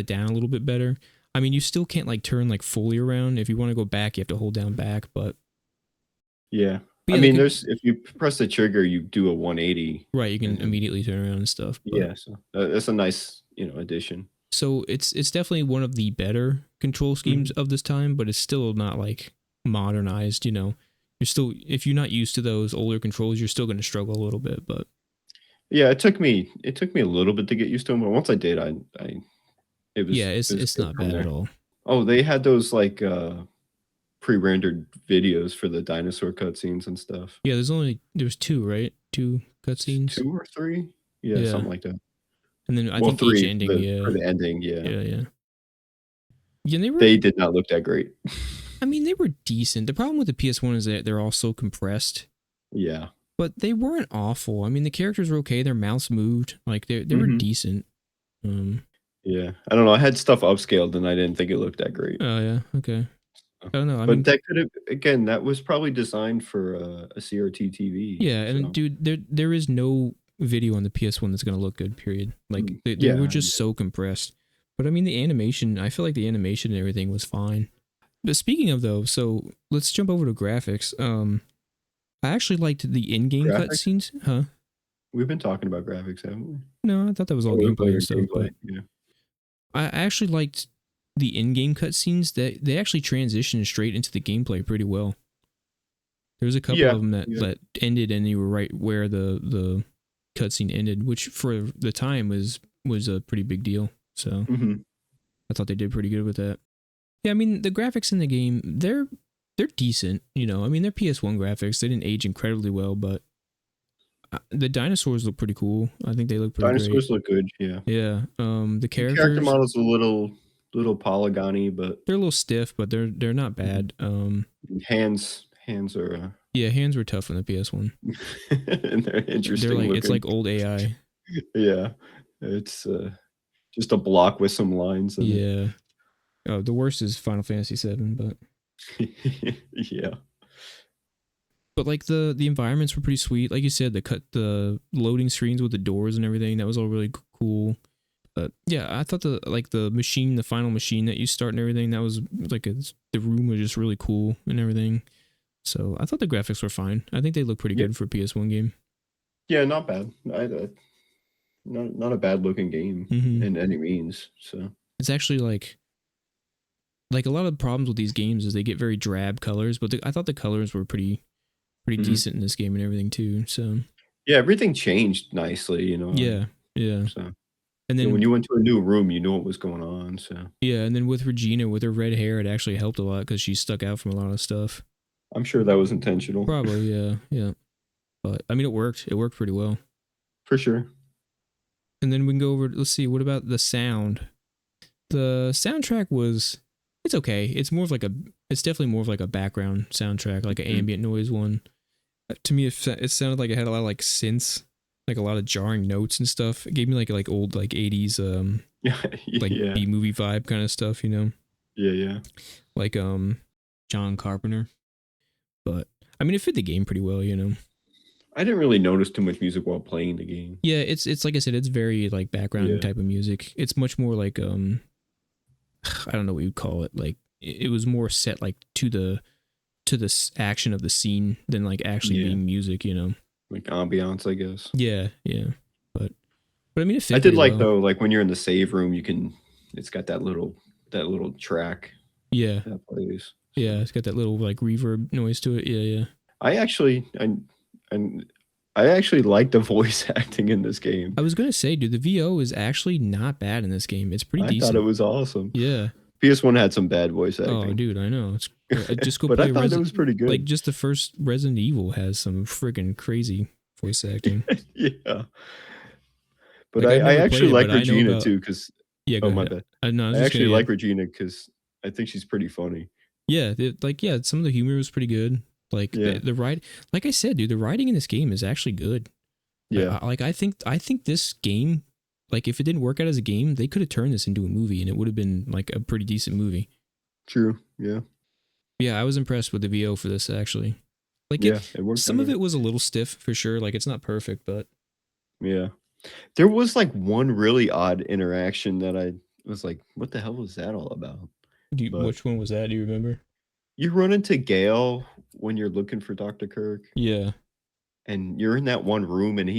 down a little bit better. I mean, you still can't like turn like fully around. If you want to go back, you have to hold down back. But Yeah. But I yeah, mean, they if you press the trigger, you do a 180. right, you can Mhm. immediately turn around and stuff. But, Yeah, so that's a nice, addition. So it's definitely one of the better control schemes of this time, but it's still not like modernized. You're still, if you're not used to those older controls, you're still going to struggle a little bit. But Yeah, it took me a little bit to get used to them, but once I did, it was yeah, it's it was good not from bad there. at all. Oh, they had those like pre-rendered videos for the dinosaur cutscenes and stuff. Yeah, there's 2, right? 2 cutscenes, 2 or 3? Yeah, Yeah. something like that. and then I Well, think 3 each ending. for the ending. Yeah. Yeah, they did not look that great. I mean, they were decent. The problem with the PS1 is that they're all so compressed. Yeah. But they weren't awful. I mean, the characters were okay. Their mouths moved. Like they were decent. Yeah, I don't know. I had stuff upscaled and I didn't think it looked that great. Oh yeah, okay. I don't know. I But mean, that could have, again, that was probably designed for a CRT TV. yeah, and so. dude, there is no video on the PS1 that's gonna look good. Period. Like they Yeah, were just so compressed. But I mean, the animation. I feel like the animation and everything was fine. But speaking of though, so let's jump over to graphics. I actually liked the in-game Graphics? cutscenes. Huh? We've been talking about graphics, haven't we? No, I thought that was all Or gameplay and stuff. gameplay, But yeah. I actually liked the in-game cutscenes. That they actually transitioned straight into the gameplay pretty well. There was a couple Yeah, of them that, yeah. that ended, and you were right where the cutscene ended, which for the time was a pretty big deal. So Mhm. I thought they did pretty good with that. Yeah, I mean the graphics in the game they're decent. You know, I mean they're PS1 graphics. They didn't age incredibly well, but the dinosaurs look pretty cool. I think they look pretty Dinosaurs great. look good, yeah. Yeah. The The characters character model's a little polygony, but they're a little stiff, but they're not bad. hands are Yeah, hands were tough on the PS1. and they're interesting. They're like looking. it's like old AI. Yeah, it's just a block with some lines. In Yeah. Oh, the worst is Final Fantasy VII, but it. Yeah. but like the environments were pretty sweet. Like you said, the loading screens with the doors and everything, that was all really cool. But yeah, I thought the final machine that you start and everything, that was like the room was just really cool and everything. So I thought the graphics were fine. I think they look pretty good for a PS1 game. Yeah, not bad. Not a bad looking game in any means. So It's actually like a lot of the problems with these games is they get very drab colors, but I thought the colors were pretty decent in this game and everything too. So yeah, everything changed nicely, yeah. So And then when you went to a new room, you knew what was going on. So yeah, and then with Regina with her red hair, it actually helped a lot because she stuck out from a lot of stuff. I'm sure that was intentional. Probably, yeah. But I mean, it worked. It worked pretty well. For sure. And then we can go over. Let's see. What about the sound? The soundtrack it's okay. It's definitely more of like a background soundtrack, like an ambient noise one. To me, it sounded like it had a lot of like synths, like a lot of jarring notes and stuff. It gave me like old like 80s like Yeah. B movie vibe kind of stuff, you know? Yeah. Like John Carpenter. But I mean, it fit the game pretty well, you know. I didn't really notice too much music while playing the game. Yeah, it's like I said, it's very like background type of music. It's much more like I don't know what you'd call it. Like it was more set like to the action of the scene than like actually being music, you know. Like ambiance, I guess. Yeah. But I mean, it fit I did pretty like well. though, like when you're in the save room, it's got that little track Yeah. that plays. Yeah, it's got that little like reverb noise to it. Yeah. I actually like the voice acting in this game. I was gonna say, dude, the VO is actually not bad in this game. It's pretty decent. I thought it was awesome. Yeah. PS1 had some bad voice acting. Oh, dude, I know. It's just go but play I thought it was pretty good. Like just the first Resident Evil has some friggin' crazy voice acting. Yeah. But Like, I actually like but I know Regina about- too, because Yeah, go my ahead. bad. No, I actually like Regina because I think she's pretty funny. Yeah, some of the humor was pretty good. Like the ride, like I said, dude, the writing in this game is actually good. Yeah. I think this game, like if it didn't work out as a game, they could have turned this into a movie and it would have been like a pretty decent movie. True. Yeah. Yeah, I was impressed with the VO for this actually. Like it worked. Some of it was a little stiff for sure. Like it's not perfect, but yeah. There was like one really odd interaction that I was like, what the hell was that all about? Which one was that? Do you remember? You run into Gale when you're looking for Dr. Kirk. Yeah. And you're in that one room and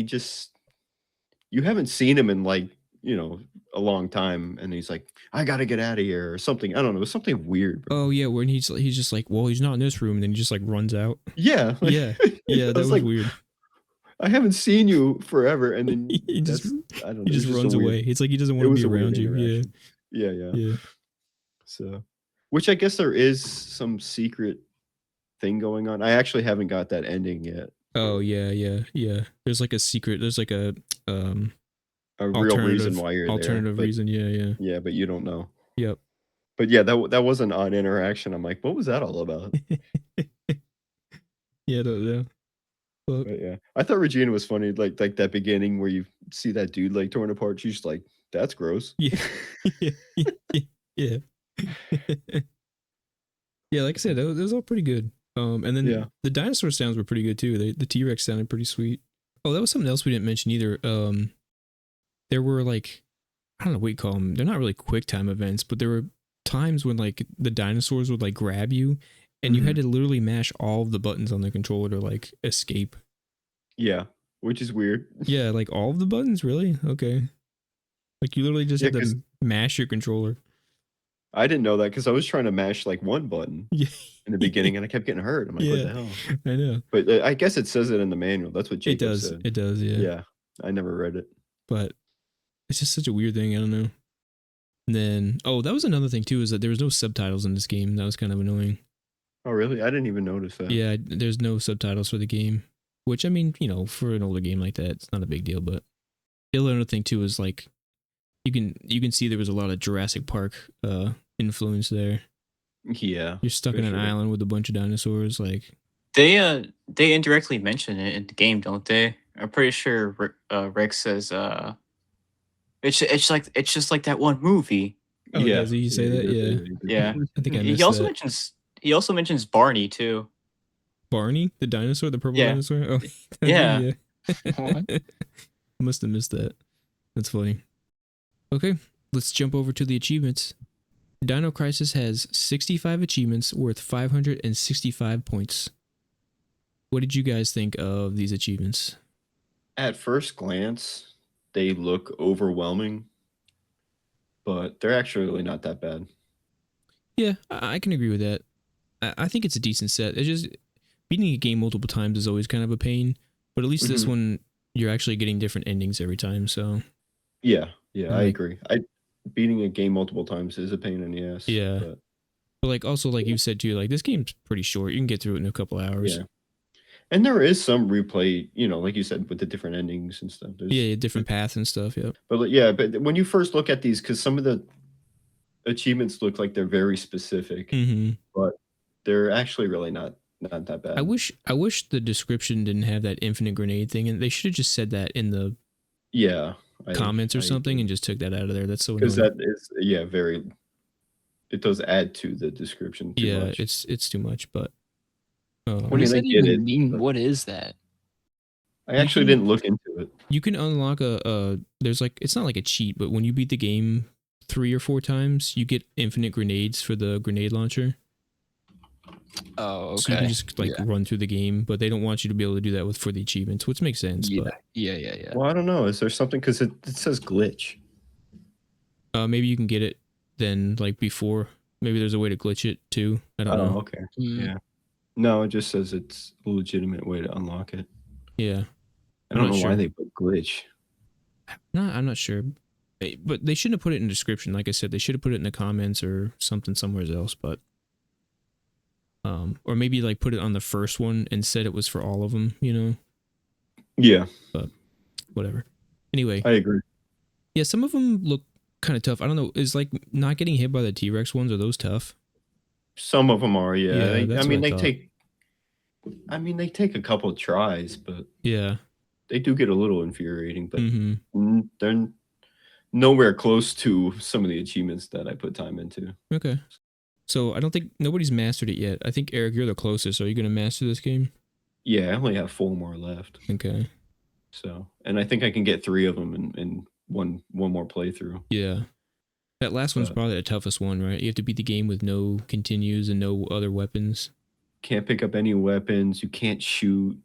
you haven't seen him in like, a long time. And he's like, I got to get out of here or something. I don't know. It was something weird. Bro. Oh yeah. When he's just like, well, he's not in this room. And then he just like runs out. Yeah. Like, yeah. That was like, weird. I haven't seen you forever. And then he just runs weird, away. It's like he doesn't want to be around you. Yeah. So, which I guess there is some secret thing going on. I actually haven't got that ending yet. Oh yeah. There's like a secret. There's like a real reason why you're there. Alternative reason. Yeah. Yeah, but you don't know. Yep. But yeah, that was an odd interaction. I'm like, what was that all about? Yeah, I don't know. Well, But yeah, I thought Regina was funny. Like that beginning where you see that dude like torn apart. She's like, that's gross. yeah. Yeah. Yeah, like I said, that was all pretty good. And then Yeah. the dinosaur sounds were pretty good too. The T-Rex sounded pretty sweet. Oh, that was something else we didn't mention either. There were like, I don't know what you call them. They're not really quick time events, but there were times when like the dinosaurs would like grab you, and you had to literally mash all of the buttons on the controller to like escape. Yeah, which is weird. Yeah, like all of the buttons, really? Okay. Like you literally just Yeah, had 'cause to mash your controller. I didn't know that because I was trying to mash like one button Yeah. in the beginning and I kept getting hurt. I'm like, what Yeah. the hell? I know. But I guess it says it in the manual. That's what It Jacob does. said. It does, yeah. Yeah, I never read it. But it's just such a weird thing. I don't know. And then, oh, that was another thing too, is that there was no subtitles in this game. That was kind of annoying. Oh, really? I didn't even notice that. Yeah, there's no subtitles for the game, which I mean, you know, for an older game like that, it's not a big deal. But the other thing too is like, you can see there was a lot of Jurassic Park influence there. Yeah. You're stuck for in an sure. island with a bunch of dinosaurs. Like, They indirectly mention it in the game, don't they? I'm pretty sure Rick says it's just like that one movie. oh, Yeah. does he say Yeah, that? he does Yeah. say that. Yeah. I think I He missed also that. mentions Barney too. Barney, the dinosaur, the purple Yeah. dinosaur. Oh, Yeah. What? I must have missed that. That's funny. Okay, let's jump over to the achievements. Dino Crisis has 65 achievements worth 565 points. What did you guys think of these achievements? At first glance, they look overwhelming, but they're actually really not that bad. Yeah, I can agree with that. I think it's a decent set. It's just beating a game multiple times is always kind of a pain, but at least this Mhm. one you're actually getting different endings every time. So Yeah, I Like- agree. Beating a game multiple times is a pain in the ass. Yeah. But like also like you said too, like this game's pretty short. You can get through it in a couple hours. Yeah. And there is some replay, like you said, with the different endings and stuff. There's, Yeah, different paths and stuff. Yep. But like, yeah, but when you first look at these, because some of the achievements look like they're very specific, Mm-hmm. but they're actually really not that bad. I wish the description didn't have that infinite grenade thing, and they should have just said that in the Yeah. comments or something, and just took that out of there. That's so because annoying. that is very. It does add to the description too Yeah, much. it's too much. But What What do does you that think it even is? mean? But- What is that? I actually didn't look into it. you can unlock there's like, it's not like a cheat, but when you beat the game 3 or 4 times, you get infinite grenades for the grenade launcher. Oh, okay. So you can just like yeah. run through the game, but they don't want you to be able to do that for the achievements, which makes sense. Yeah. But Yeah. Well, I don't know. Is there something because it says glitch? maybe you can get it then like before. Maybe there's a way to glitch it too. I don't know. Okay. Mm. Yeah. No, it just says it's a legitimate way to unlock it. Yeah. I I'm don't not know why sure. they put glitch. No, I'm not sure. But they shouldn't have put it in the description. Like I said, they should have put it in the comments or something somewhere else. But or maybe like put it on the first one and said it was for all of them. Yeah, Whatever. Anyway, I agree. yeah, some of them look kind of tough. I don't know. Is like not getting hit by the T-Rex ones, are those tough? Some of them are. Yeah. Yeah, that's what I they thought. take. They take a couple tries, but Yeah. they do get a little infuriating. But Mm-hmm. they're nowhere close to some of the achievements that I put time into. Okay. So I don't think nobody's mastered it yet. I think Eric, you're the closest. Are you gonna master this game? Yeah, I only have 4 more left. Okay. So, and I think I can get 3 of them in one more playthrough. Yeah. That last one's But- probably the toughest one, right? You have to beat the game with no continues and no other weapons. Can't pick up any weapons. You can't shoot.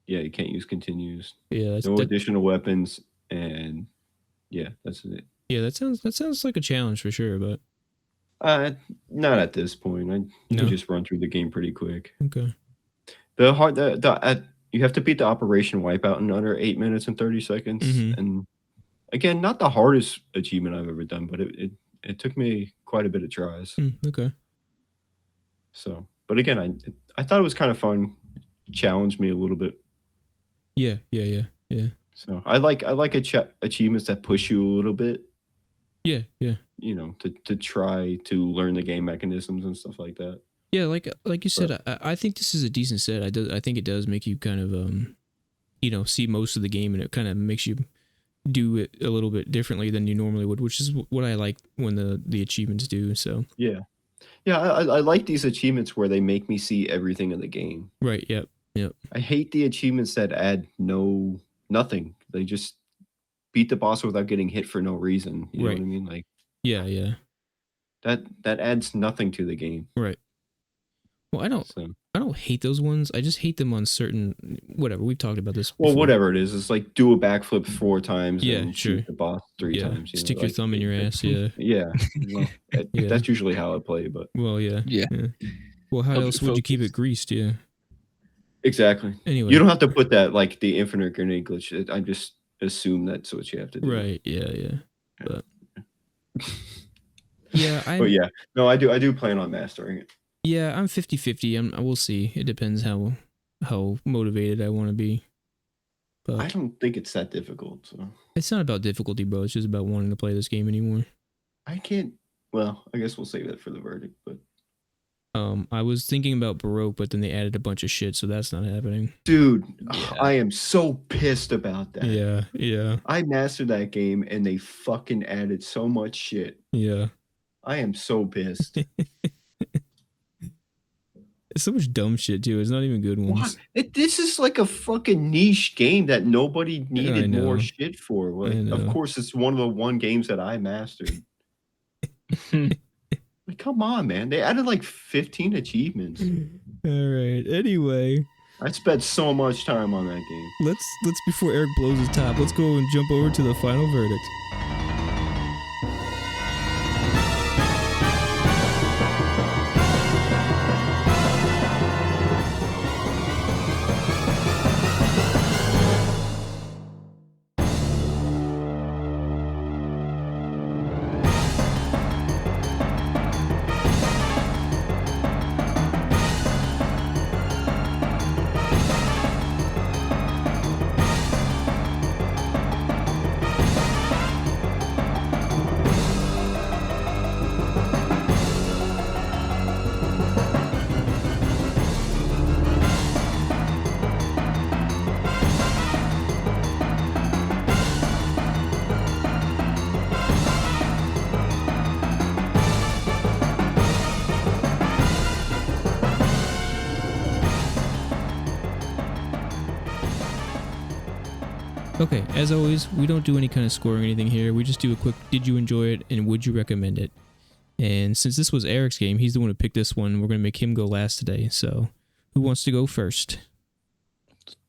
Yeah, you can't use continues. Yeah, No additional weapons, and yeah, that's it. yeah, that sounds like a challenge for sure, but Not at this point. You No? can just run through the game pretty quick. okay. You have to beat the Operation Wipeout in under 8 minutes and 30 seconds. Mhm. And again, not the hardest achievement I've ever done, but it took me quite a bit of tries. Okay. So, but again, I thought it was kind of fun. Challenged me a little bit. Yeah. So I like achievements that push you a little bit. Yeah. to try to learn the game mechanisms and stuff like that. Yeah, like you said, I think this is a decent set. I think it does make you kind of see most of the game, and it kind of makes you do it a little bit differently than you normally would, which is what I like when the achievements do. So yeah, I like these achievements where they make me see everything in the game. Right. Yep. I hate the achievements that add nothing. They just beat the boss without getting hit for no reason. You know what I mean? Like, yeah. That adds nothing to the game. Right. Well, I don't hate those ones. I just hate them on certain whatever. We've talked about this before. Well, whatever it is, it's like do a backflip 4 times and sure. shoot the boss 3 times. Stick your thumb in your ass. Yeah. Yeah. Well, that's usually how I play, but well, yeah. Well, how else would you keep it greased? Yeah. Exactly. Anyway, you don't have to put that like the infinite grenade glitch. I just assume that's what you have to do. Right. Yeah. But yeah, but yeah, no, I do plan on mastering it. Yeah, I'm 50-50. We'll see. It depends how motivated I want to be. But I don't think it's that difficult. So. It's not about difficulty, bro. It's just about wanting to play this game anymore. I can't. Well, I guess we'll save that for the verdict. But I was thinking about Baroque, but then they added a bunch of shit, so that's not happening. Dude, I am so pissed about that. Yeah. I mastered that game, and they fucking added so much shit. Yeah. I am so pissed. It's so much dumb shit too. It's not even good ones. This is like a fucking niche game that nobody needed more shit for. Like, of course, it's one of the games that I mastered. Like, come on, man! They added like 15 achievements. All right. Anyway, I spent so much time on that game. Let's before Eric blows his top. Let's go and jump over to the final verdict. Okay, as always, we don't do any kind of scoring or anything here. We just do a quick, did you enjoy it and would you recommend it? And since this was Eric's game, he's the one who picked this one. We're going to make him go last today. So who wants to go first?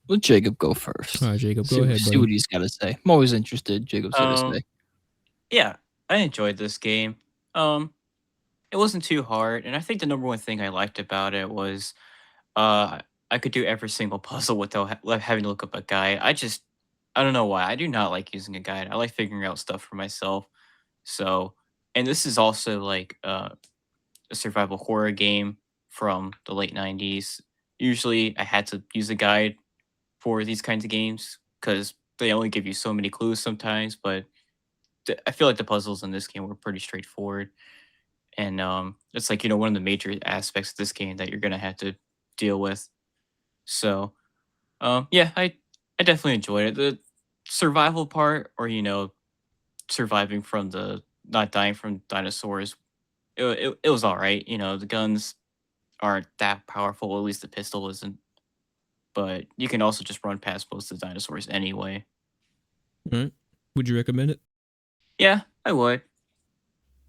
Let Jacob go first. All right, Jacob, go ahead, buddy. See what he's got to say. I'm always interested. Jacob's got to say. Yeah, I enjoyed this game. It wasn't too hard, and I think the number one thing I liked about it was I could do every single puzzle without having to look up a guide. I don't know why. I do not like using a guide. I like figuring out stuff for myself. So, and this is also like a survival horror game from the late 90s. Usually I had to use a guide for these kinds of games because they only give you so many clues sometimes, but I feel like the puzzles in this game were pretty straightforward. And it's like, one of the major aspects of this game that you're going to have to deal with. So, yeah, I definitely enjoyed it. The survival part, or, surviving from not dying from dinosaurs, it was all right. The guns aren't that powerful, at least the pistol isn't. But you can also just run past most of the dinosaurs anyway. All right. Would you recommend it? Yeah, I would.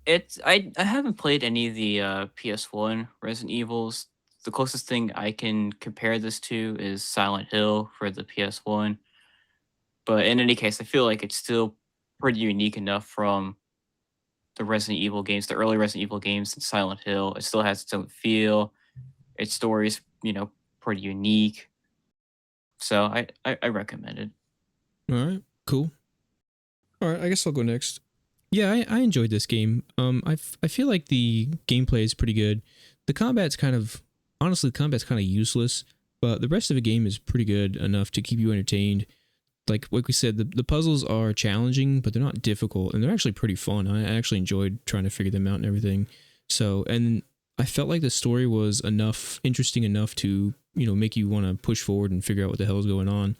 I haven't played any of the PS1 Resident Evils. The closest thing I can compare this to is Silent Hill for the PS1. But in any case, I feel like it's still pretty unique enough from the Resident Evil games, the early Resident Evil games and Silent Hill. It still has its own feel. Its story's, pretty unique. So I recommend it. All right, cool. All right, I guess I'll go next. Yeah, I enjoyed this game. I feel like the gameplay is pretty good. The combat's kind of useless, but the rest of the game is pretty good enough to keep you entertained. like we said, the puzzles are challenging, but they're not difficult, and they're actually pretty fun. I actually enjoyed trying to figure them out and everything. So, and I felt like the story was interesting enough to, make you want to push forward and figure out what the hell is going on.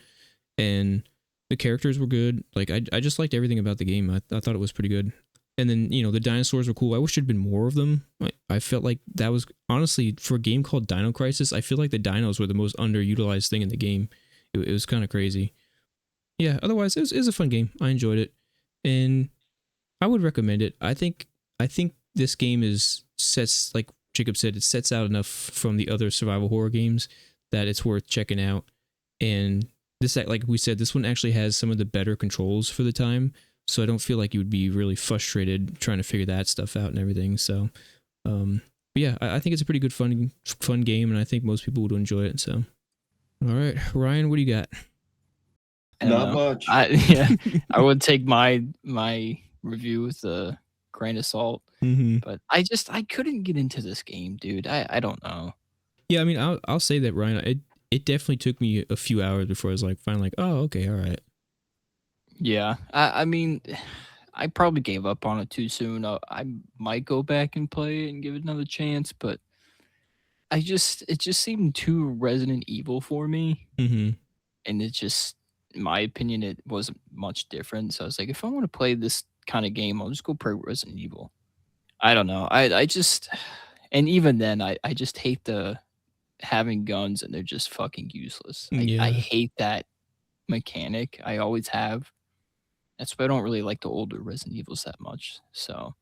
And the characters were good. Like, I just liked everything about the game. I thought it was pretty good. And then, the dinosaurs were cool. I wish there'd been more of them. I felt like that was, honestly, for a game called Dino Crisis, I feel like the dinos were the most underutilized thing in the game. It was kind of crazy. Yeah, otherwise, it was a fun game. I enjoyed it. And I would recommend it. I think this game sets, like Jacob said, it sets out enough from the other survival horror games that it's worth checking out. And this, like we said, this one actually has some of the better controls for the time, so I don't feel like you would be really frustrated trying to figure that stuff out and everything. So, but yeah, I think it's a pretty good fun game, and I think most people would enjoy it. So, all right, Ryan, what do you got? Not much. I would take my review with a grain of salt, but I couldn't get into this game, dude. I don't know. Yeah, I mean, I'll say that, Ryan. It definitely took me a few hours before I was like, finally, like, oh, okay, all right. Yeah, I mean, I probably gave up on it too soon. I might go back and play it and give it another chance, but it just seemed too Resident Evil for me. And it just, in my opinion, it wasn't much different. So I was like, if I want to play this kind of game, I'll just go play Resident Evil. I don't know. I just, and even then, I just hate the having guns and they're just fucking useless. I hate that mechanic. I always have. That's why I don't really like the older Resident Evils that much. So,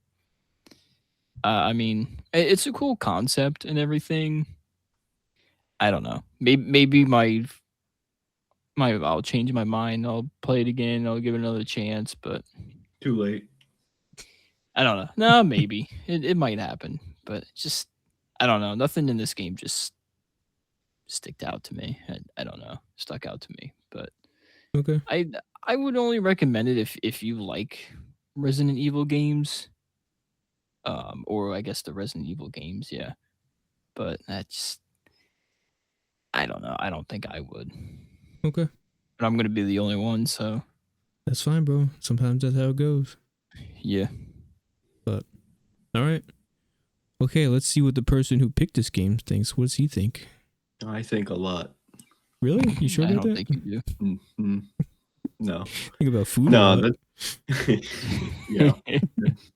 I mean, it's a cool concept and everything. I don't know. Maybe I'll change my mind. I'll play it again. I'll give it another chance. But Too late. I don't know. No, maybe it might happen. But just, I don't know. Nothing in this game just stuck out to me. I don't know. Stuck out to me. But okay. I would only recommend it if you like Resident Evil games, or I guess the Resident Evil games, yeah. But that's, I don't know. I don't think I would. Okay. But I'm gonna be the only one, so that's fine, bro. Sometimes that's how it goes. Yeah. But all right. Okay, let's see what the person who picked this game thinks. What does he think? I think a lot. Really? You sure I about don't that? think you do. Mm-hmm. No. Think about food. No. Yeah.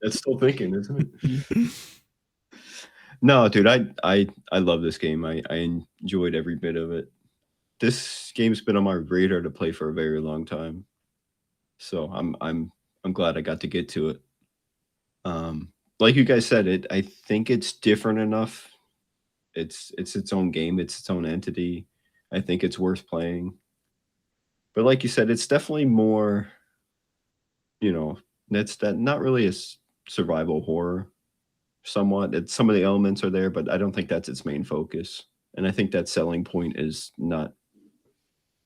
That's still thinking, isn't it? No, dude. I love this game. I enjoyed every bit of it. This game's been on my radar to play for a very long time. So I'm glad I got to get to it. Like you guys said, I think it's different enough. It's its own game. It's its own entity. I think it's worth playing. But like you said, it's definitely more, that's not really a survival horror. Somewhat, some of the elements are there, but I don't think that's its main focus. And I think that selling point is not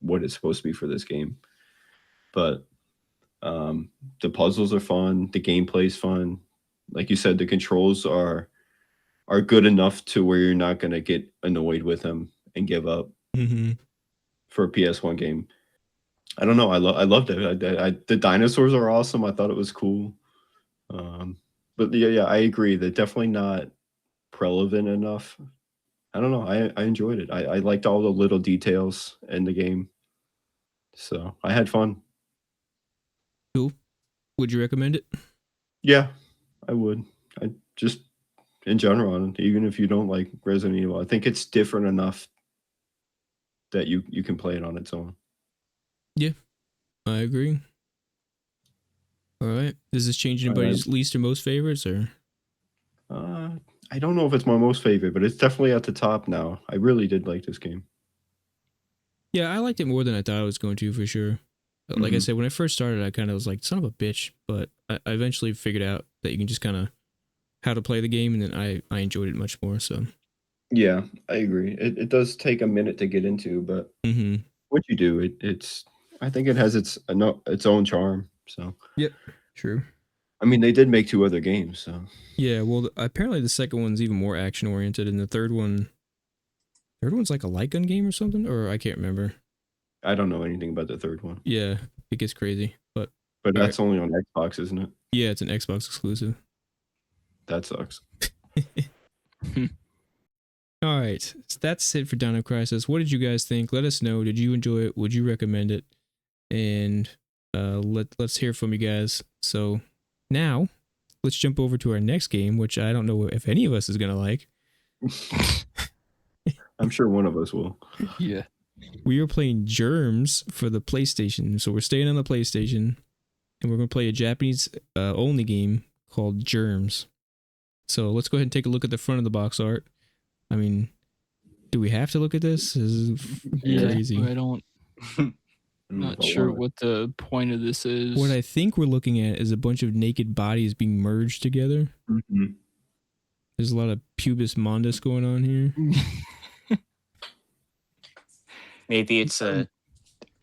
what it's supposed to be for this game. But the puzzles are fun. The gameplay's fun. Like you said, the controls are good enough to where you're not going to get annoyed with them and give up for a PS1 game. I don't know. I loved it. The dinosaurs are awesome. I thought it was cool. But yeah, I agree. They're definitely not relevant enough. I don't know. I enjoyed it. I liked all the little details in the game. So I had fun. Cool. Would you recommend it? Yeah, I would. I just, in general, even if you don't like Resident Evil, I think it's different enough that you can play it on its own. Yeah, I agree. All right. Does this change anybody's least or most favorites, or? I don't know if it's my most favorite, but it's definitely at the top now. I really did like this game. Yeah, I liked it more than I thought I was going to, for sure. Like I said, when I first started, I kind of was like, son of a bitch. But I eventually figured out that you can just kind of how to play the game, and then I enjoyed it much more. So yeah, I agree. It does take a minute to get into, but what you do, it's I think it has its own charm. So yep, true. I mean, they did make 2 other games, so yeah. Well, apparently the second one's even more action oriented, and the third one's like a light gun game or something, or I can't remember. I don't know anything about the third one. Yeah, it gets crazy. But that's only on Xbox, isn't it? yeah, it's an Xbox exclusive. That sucks. All right, so that's it for Dino Crisis. What did you guys think? Let us know. Did you enjoy it? Would you recommend it? And let's hear from you guys. So now let's jump over to our next game, which I don't know if any of us is gonna like. I'm sure one of us will. Yeah. We are playing Germs for the PlayStation. So we're staying on the PlayStation, and we're gonna play a Japanese only game called Germs. So let's go ahead and take a look at the front of the box art. I mean, do we have to look at this? This is crazy. I don't. Not sure what the point of this is. What I think we're looking at is a bunch of naked bodies being merged together. Mm-hmm. There's a lot of pubis mondus going on here. Maybe it's a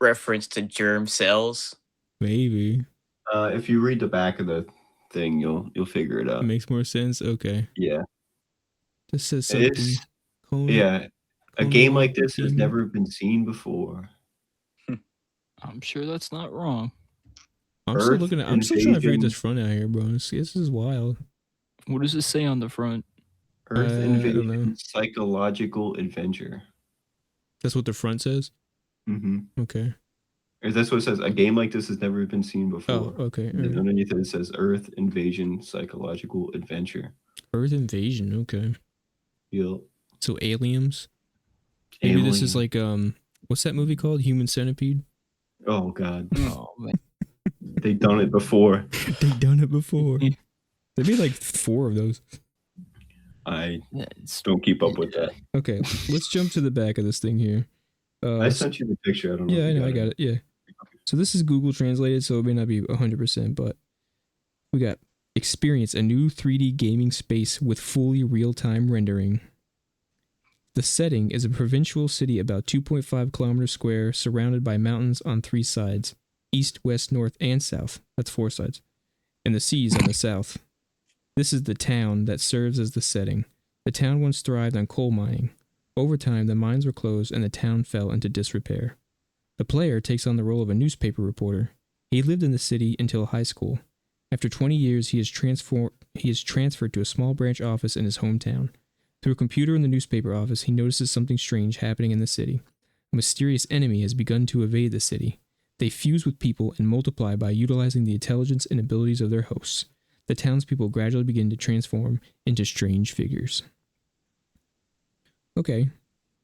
reference to germ cells. Maybe. If you read the back of the thing, you'll figure it out. It makes more sense. Okay. Yeah. This says something. A game like this has never been seen before. I'm sure that's not wrong. I'm still trying to figure this front out here, bro. This is wild. What does it say on the front? Earth Invasion Psychological Adventure. That's what the front says? Mm-hmm. Okay. Or that's what it says. A game like this has never been seen before. Oh, okay. And underneath it says Earth Invasion Psychological Adventure. Earth Invasion, okay. Yep. So aliens? Maybe this is like what's that movie called? Human Centipede? Oh god. Oh man. They've done it before. They've done it before. They made like 4 of those. I don't keep up with that. Okay, let's jump to the back of this thing here. I sent you the picture. I don't know. Yeah, I know. I got it. Yeah. So this is Google translated, so it may not be 100%, but we got experience a new 3D gaming space with fully real-time rendering. The setting is a provincial city about 2.5 kilometers square, surrounded by mountains on 3 sides, east, west, north, and south. That's 4 sides. And the seas on the south. This is the town that serves as the setting. The town once thrived on coal mining. Over time, the mines were closed and the town fell into disrepair. The player takes on the role of a newspaper reporter. He lived in the city until high school. After 20 years, he is transferred to a small branch office in his hometown. Through a computer in the newspaper office, he notices something strange happening in the city. A mysterious enemy has begun to invade the city. They fuse with people and multiply by utilizing the intelligence and abilities of their hosts. The townspeople gradually begin to transform into strange figures. Okay,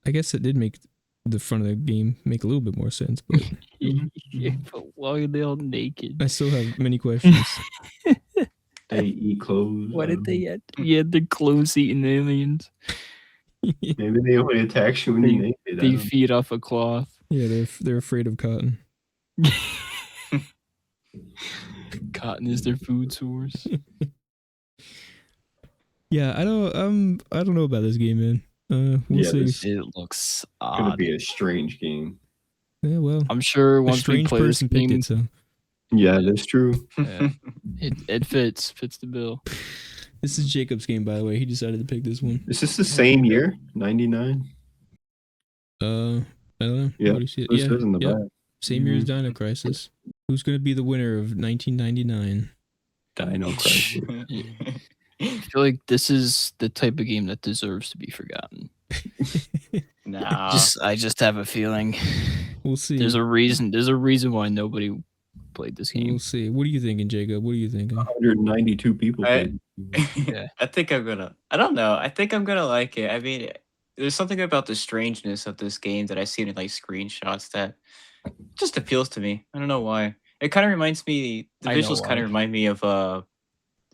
I guess it did make the front of the game make a little bit more sense, but Yeah, but why are they all naked? I still have many questions. They eat clothes. Why did they had the clothes eating aliens? Maybe they only attack you when you're naked. They feed off a cloth. Yeah, they're afraid of cotton. Cotton is their food source. Yeah, I don't know about this game, man. We'll see. It looks It's gonna odd. be a strange game. Yeah, well, I'm sure a once we strange play this person picked game, it, so Yeah, that's true. yeah, it fits the bill. this is Jacob's game, by the way. He decided to pick this one. Is this the same year? 99? I don't know. Yeah, What do you see? This is in the back. Same year as Dino Crisis. Who's going to be the winner of 1999? Dino Crisis. I feel like this is the type of game that deserves to be forgotten. Nah. I just have a feeling We'll see. there's a reason why nobody played this game. We'll see. What are you thinking, Jacob? What are you thinking? 192 people played. I think I'm gonna. I don't know. I think I'm gonna like it. I mean, there's something about the strangeness of this game that I've seen in like screenshots that just appeals to me. I don't know why. It kind of reminds me. The I know visuals kind why. of remind me of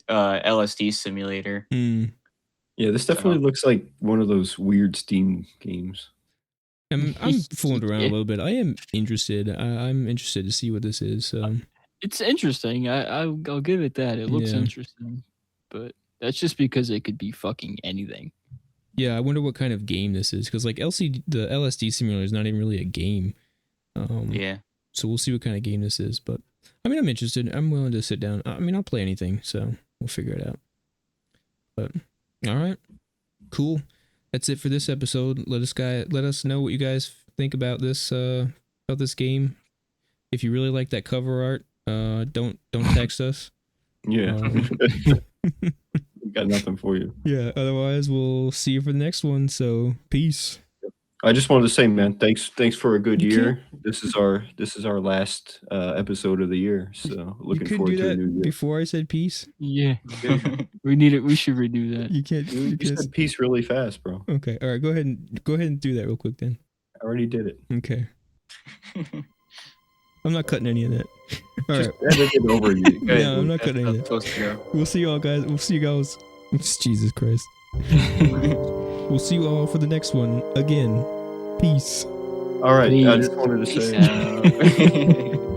LSD Simulator. Yeah, this definitely looks like one of those weird Steam games. I'm fooling around a little bit. I am interested. I'm interested to see what this is. It's interesting. I'll give it that. It looks Yeah. interesting, but that's just because it could be fucking anything. Yeah, I wonder what kind of game this is, because like the LSD Simulator is not even really a game. Yeah. So we'll see what kind of game this is. But I mean, I'm interested. I'm willing to sit down. I mean, I'll play anything, so we'll figure it out. But all right, cool. That's it for this episode. Let us know what you guys think about this about this game. If you really like that cover art, don't text us. Yeah. Got nothing for you. Yeah. Otherwise, we'll see you for the next one. So peace. I just wanted to say, man, thanks for a good You year. This is our last episode of the year. So looking you could forward do to a that new year. before I said peace. Yeah, we need it. We should redo that. You can't. You said peace really fast, bro. Okay. All right. Go ahead and do that real quick then. I already did it. Okay. I'm not cutting any of that. All Just right. edit it over you. No, I'm not cutting any of that. Supposed to go. We'll see y'all guys. We'll see you guys. Jesus Christ. We'll see you all for the next one again. Peace. All right. I just wanted to Peace say. out.